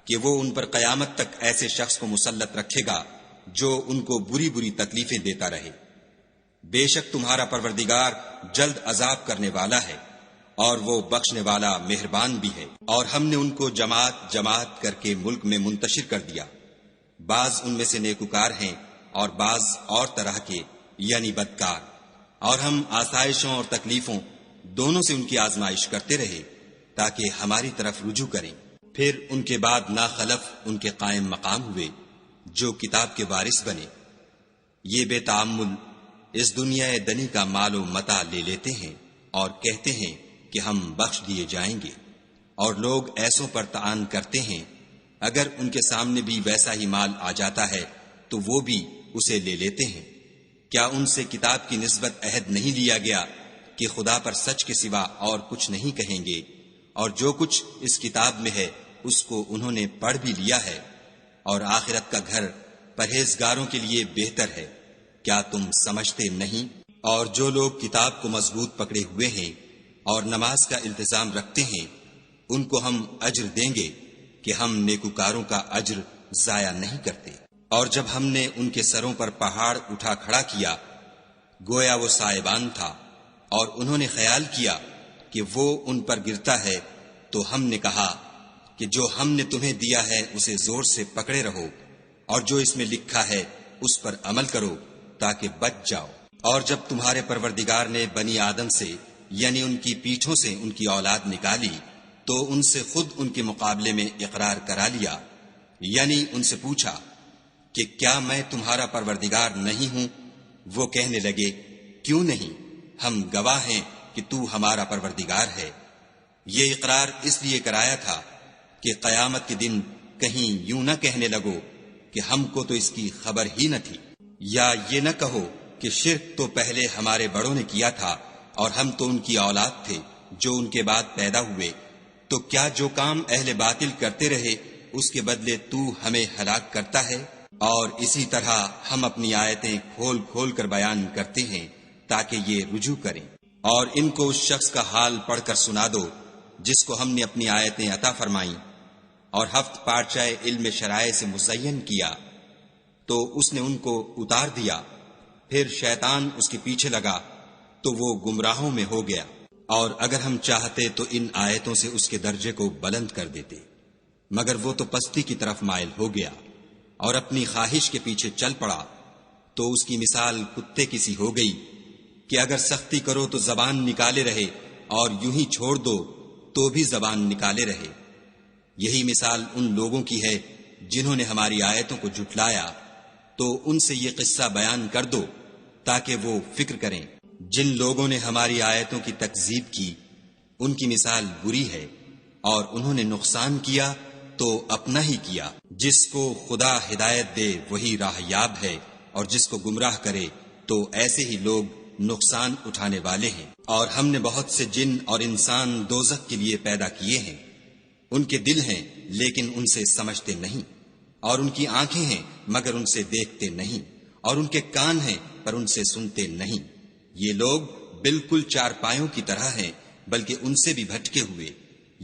کہ وہ ان پر قیامت تک ایسے شخص کو مسلط رکھے گا جو ان کو بری بری تکلیفیں دیتا رہے۔ بے شک تمہارا پروردگار جلد عذاب کرنے والا ہے اور وہ بخشنے والا مہربان بھی ہے۔ اور ہم نے ان کو جماعت جماعت کر کے ملک میں منتشر کر دیا، بعض ان میں سے نیکوکار ہیں اور بعض اور طرح کے یعنی بدکار، اور ہم آسائشوں اور تکلیفوں دونوں سے ان کی آزمائش کرتے رہے تاکہ ہماری طرف رجوع کریں۔ پھر ان کے بعد ناخلف ان کے قائم مقام ہوئے جو کتاب کے وارث بنے، یہ بے تعمل اس دنیا دنی کا مال و متاع لے لیتے ہیں اور کہتے ہیں کہ ہم بخش دیے جائیں گے، اور لوگ ایسوں پر طعن کرتے ہیں، اگر ان کے سامنے بھی ویسا ہی مال آ جاتا ہے تو وہ بھی اسے لے لیتے ہیں۔ کیا ان سے کتاب کی نسبت عہد نہیں لیا گیا کہ خدا پر سچ کے سوا اور کچھ نہیں کہیں گے، اور جو کچھ اس کتاب میں ہے اس کو انہوں نے پڑھ بھی لیا ہے، اور آخرت کا گھر پرہیزگاروں کے لیے بہتر ہے، کیا تم سمجھتے نہیں؟ اور جو لوگ کتاب کو مضبوط پکڑے ہوئے ہیں اور نماز کا التزام رکھتے ہیں، ان کو ہم اجر دیں گے کہ ہم نیکوکاروں کا اجر ضائع نہیں کرتے۔ اور جب ہم نے ان کے سروں پر پہاڑ اٹھا کھڑا کیا گویا وہ سائبان تھا، اور انہوں نے خیال کیا کہ وہ ان پر گرتا ہے، تو ہم نے کہا کہ جو ہم نے تمہیں دیا ہے اسے زور سے پکڑے رہو، اور جو اس میں لکھا ہے اس پر عمل کرو تاکہ بچ جاؤ۔ اور جب تمہارے پروردگار نے بنی آدم سے یعنی ان کی پیٹھوں سے ان کی اولاد نکالی تو ان سے خود ان کے مقابلے میں اقرار کرا لیا، یعنی ان سے پوچھا کہ کیا میں تمہارا پروردگار نہیں ہوں؟ وہ کہنے لگے کیوں نہیں، ہم گواہ ہیں کہ تو ہمارا پروردگار ہے۔ یہ اقرار اس لیے کرایا تھا کہ قیامت کے دن کہیں یوں نہ کہنے لگو کہ ہم کو تو اس کی خبر ہی نہ تھی، یا یہ نہ کہو کہ شرک تو پہلے ہمارے بڑوں نے کیا تھا اور ہم تو ان کی اولاد تھے جو ان کے بعد پیدا ہوئے، تو کیا جو کام اہل باطل کرتے رہے اس کے بدلے تو ہمیں ہلاک کرتا ہے؟ اور اسی طرح ہم اپنی آیتیں کھول کھول کر بیان کرتے ہیں تاکہ یہ رجوع کریں۔ اور ان کو اس شخص کا حال پڑھ کر سنا دو جس کو ہم نے اپنی آیتیں عطا فرمائیں اور ہفت پارچہ علم شرائع سے مزین کیا، تو اس نے ان کو اتار دیا، پھر شیطان اس کے پیچھے لگا تو وہ گمراہوں میں ہو گیا۔ اور اگر ہم چاہتے تو ان آیتوں سے اس کے درجے کو بلند کر دیتے، مگر وہ تو پستی کی طرف مائل ہو گیا اور اپنی خواہش کے پیچھے چل پڑا، تو اس کی مثال کتے کی سی ہو گئی کہ اگر سختی کرو تو زبان نکالے رہے اور یوں ہی چھوڑ دو تو بھی زبان نکالے رہے۔ یہی مثال ان لوگوں کی ہے جنہوں نے ہماری آیتوں کو جھٹلایا، تو ان سے یہ قصہ بیان کر دو تاکہ وہ فکر کریں۔ جن لوگوں نے ہماری آیتوں کی تکذیب کی ان کی مثال بری ہے، اور انہوں نے نقصان کیا تو اپنا ہی کیا۔ جس کو خدا ہدایت دے وہی راہ یاب ہے، اور جس کو گمراہ کرے تو ایسے ہی لوگ نقصان اٹھانے والے ہیں۔ اور ہم نے بہت سے جن اور انسان دوزخ کے لیے پیدا کیے ہیں، ان کے دل ہیں لیکن ان سے سمجھتے نہیں، اور ان کی آنکھیں ہیں مگر ان سے دیکھتے نہیں، اور ان کے کان ہیں پر ان سے سنتے نہیں۔ یہ لوگ بالکل چارپایوں کی طرح ہیں بلکہ ان سے بھی بھٹکے ہوئے،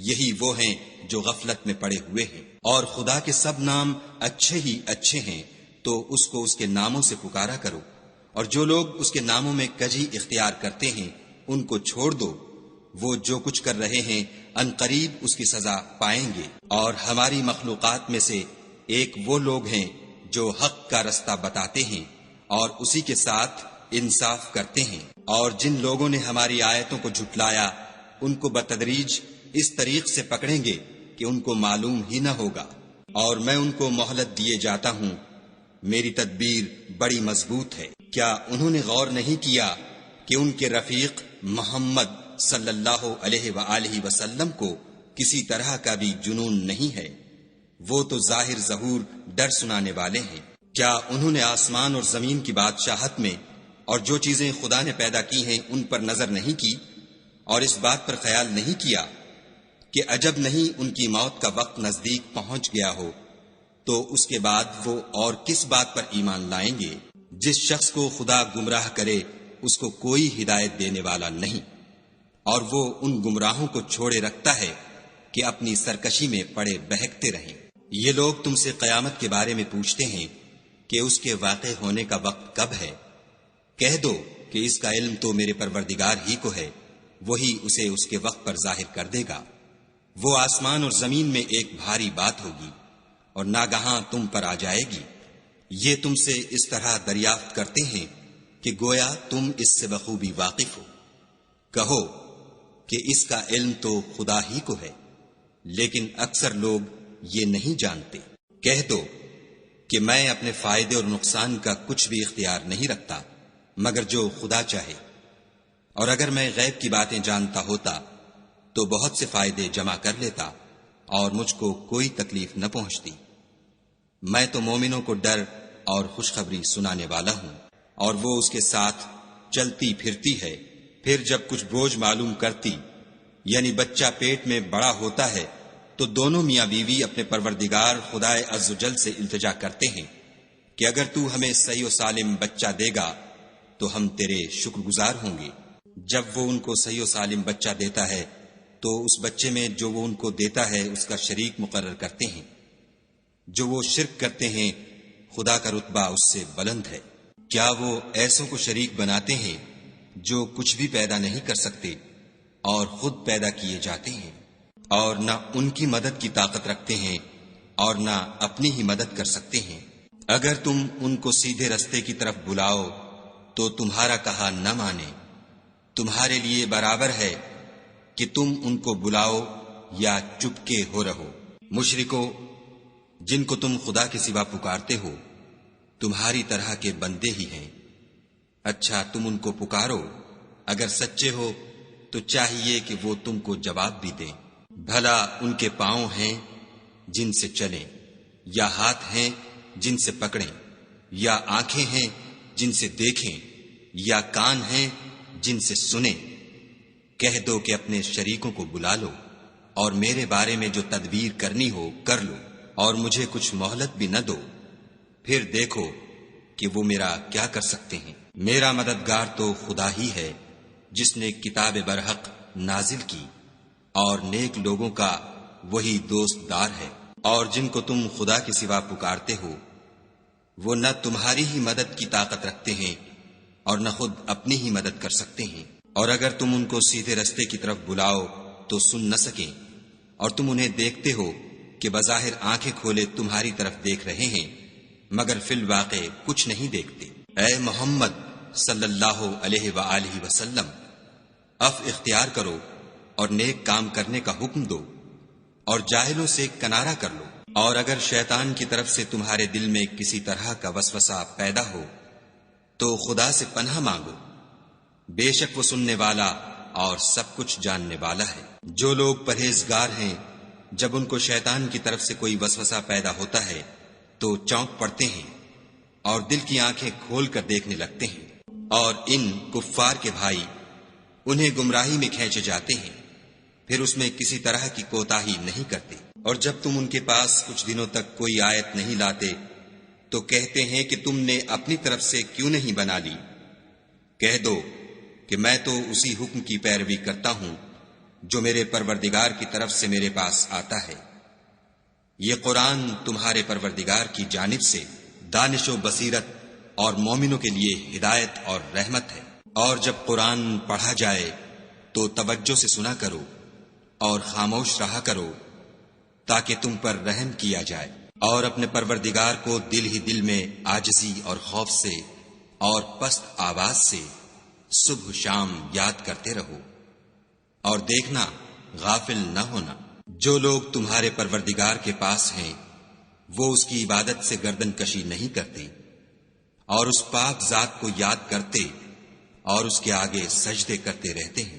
یہی وہ ہیں جو غفلت میں پڑے ہوئے ہیں۔ اور خدا کے سب نام اچھے ہی اچھے ہیں، تو اس کو اس کے ناموں سے پکارا کرو، اور جو لوگ اس کے ناموں میں کجی اختیار کرتے ہیں ان کو چھوڑ دو، وہ جو کچھ کر رہے ہیں عنقریب اس کی سزا پائیں گے۔ اور ہماری مخلوقات میں سے ایک وہ لوگ ہیں جو حق کا رستہ بتاتے ہیں اور اسی کے ساتھ انصاف کرتے ہیں۔ اور جن لوگوں نے ہماری آیتوں کو جھٹلایا ان کو بتدریج اس طریق سے پکڑیں گے کہ ان کو معلوم ہی نہ ہوگا، اور میں ان کو مہلت دیے جاتا ہوں، میری تدبیر بڑی مضبوط ہے۔ کیا انہوں نے غور نہیں کیا کہ ان کے رفیق محمد صلی اللہ علیہ وآلہ وسلم کو کسی طرح کا بھی جنون نہیں ہے، وہ تو ظاہر ظہور ڈر سنانے والے ہیں۔ کیا انہوں نے آسمان اور زمین کی بادشاہت میں اور جو چیزیں خدا نے پیدا کی ہیں ان پر نظر نہیں کی، اور اس بات پر خیال نہیں کیا کہ عجب نہیں ان کی موت کا وقت نزدیک پہنچ گیا ہو، تو اس کے بعد وہ اور کس بات پر ایمان لائیں گے؟ جس شخص کو خدا گمراہ کرے اس کو کوئی ہدایت دینے والا نہیں، اور وہ ان گمراہوں کو چھوڑے رکھتا ہے کہ اپنی سرکشی میں پڑے بہکتے رہیں۔ یہ لوگ تم سے قیامت کے بارے میں پوچھتے ہیں کہ اس کے واقع ہونے کا وقت کب ہے؟ کہہ دو کہ اس کا علم تو میرے پروردگار ہی کو ہے، وہی اسے اس کے وقت پر ظاہر کر دے گا۔ وہ آسمان اور زمین میں ایک بھاری بات ہوگی اور ناگہاں تم پر آ جائے گی۔ یہ تم سے اس طرح دریافت کرتے ہیں کہ گویا تم اس سے بخوبی واقف ہو۔ کہو کہ اس کا علم تو خدا ہی کو ہے، لیکن اکثر لوگ یہ نہیں جانتے۔ کہہ دو کہ میں اپنے فائدے اور نقصان کا کچھ بھی اختیار نہیں رکھتا مگر جو خدا چاہے، اور اگر میں غیب کی باتیں جانتا ہوتا تو بہت سے فائدے جمع کر لیتا اور مجھ کو کوئی تکلیف نہ پہنچتی۔ میں تو مومنوں کو ڈر اور خوشخبری سنانے والا ہوں، اور وہ اس کے ساتھ چلتی پھرتی ہے۔ پھر جب کچھ بوجھ معلوم کرتی، یعنی بچہ پیٹ میں بڑا ہوتا ہے، تو دونوں میاں بیوی اپنے پروردگار خدائے عز و جل سے التجا کرتے ہیں کہ اگر تو ہمیں صحیح و سالم بچہ دے گا تو ہم تیرے شکر گزار ہوں گے۔ جب وہ ان کو صحیح و سالم بچہ دیتا ہے تو اس بچے میں جو وہ ان کو دیتا ہے اس کا شریک مقرر کرتے ہیں۔ جو وہ شرک کرتے ہیں خدا کا رتبہ اس سے بلند ہے۔ کیا وہ ایسوں کو شریک بناتے ہیں جو کچھ بھی پیدا نہیں کر سکتے اور خود پیدا کیے جاتے ہیں، اور نہ ان کی مدد کی طاقت رکھتے ہیں اور نہ اپنی ہی مدد کر سکتے ہیں۔ اگر تم ان کو سیدھے رستے کی طرف بلاؤ تو تمہارا کہا نہ مانے۔ تمہارے لیے برابر ہے کہ تم ان کو بلاؤ یا چپکے ہو رہو۔ مشرکو، جن کو تم خدا کے سوا پکارتے ہو تمہاری طرح کے بندے ہی ہیں۔ اچھا تم ان کو پکارو، اگر سچے ہو تو چاہیے کہ وہ تم کو جواب بھی دیں۔ بھلا ان کے پاؤں ہیں جن سے چلیں، یا ہاتھ ہیں جن سے پکڑیں، یا آنکھیں ہیں جن سے دیکھیں، یا کان ہیں جن سے سنیں؟ کہہ دو کہ اپنے شریکوں کو بلا لو اور میرے بارے میں جو تدبیر کرنی ہو کر لو، اور مجھے کچھ مہلت بھی نہ دو، پھر دیکھو کہ وہ میرا کیا کر سکتے ہیں۔ میرا مددگار تو خدا ہی ہے جس نے کتاب برحق نازل کی، اور نیک لوگوں کا وہی دوست دار ہے۔ اور جن کو تم خدا کے سوا پکارتے ہو وہ نہ تمہاری ہی مدد کی طاقت رکھتے ہیں اور نہ خود اپنی ہی مدد کر سکتے ہیں۔ اور اگر تم ان کو سیدھے رستے کی طرف بلاؤ تو سن نہ سکیں، اور تم انہیں دیکھتے ہو کہ بظاہر آنکھیں کھولے تمہاری طرف دیکھ رہے ہیں مگر فی الواقع کچھ نہیں دیکھتے۔ اے محمد صلی اللہ علیہ وآلہ وسلم، عفو اختیار کرو اور نیک کام کرنے کا حکم دو، اور جاہلوں سے کنارہ کر لو۔ اور اگر شیطان کی طرف سے تمہارے دل میں کسی طرح کا وسوسہ پیدا ہو تو خدا سے پناہ مانگو، بے شک وہ سننے والا اور سب کچھ جاننے والا ہے۔ جو لوگ پرہیزگار ہیں جب ان کو شیطان کی طرف سے کوئی وسوسہ پیدا ہوتا ہے تو چونک پڑتے ہیں اور دل کی آنکھیں کھول کر دیکھنے لگتے ہیں، اور ان کفار کے بھائی انہیں گمراہی میں کھینچے جاتے ہیں، پھر اس میں کسی طرح کی کوتاہی نہیں کرتے۔ اور جب تم ان کے پاس کچھ دنوں تک کوئی آیت نہیں لاتے تو کہتے ہیں کہ تم نے اپنی طرف سے کیوں نہیں بنا لی۔ کہہ دو کہ میں تو اسی حکم کی پیروی کرتا ہوں جو میرے پروردگار کی طرف سے میرے پاس آتا ہے۔ یہ قرآن تمہارے پروردگار کی جانب سے دانش و بصیرت اور مومنوں کے لیے ہدایت اور رحمت ہے۔ اور جب قرآن پڑھا جائے تو توجہ سے سنا کرو اور خاموش رہا کرو تاکہ تم پر رحم کیا جائے، اور اپنے پروردگار کو دل ہی دل میں عاجزی اور خوف سے اور پست آواز سے صبح شام یاد کرتے رہو، اور دیکھنا غافل نہ ہونا۔ جو لوگ تمہارے پروردگار کے پاس ہیں وہ اس کی عبادت سے گردن کشی نہیں کرتے اور اس پاک ذات کو یاد کرتے اور اس کے آگے سجدے کرتے رہتے ہیں۔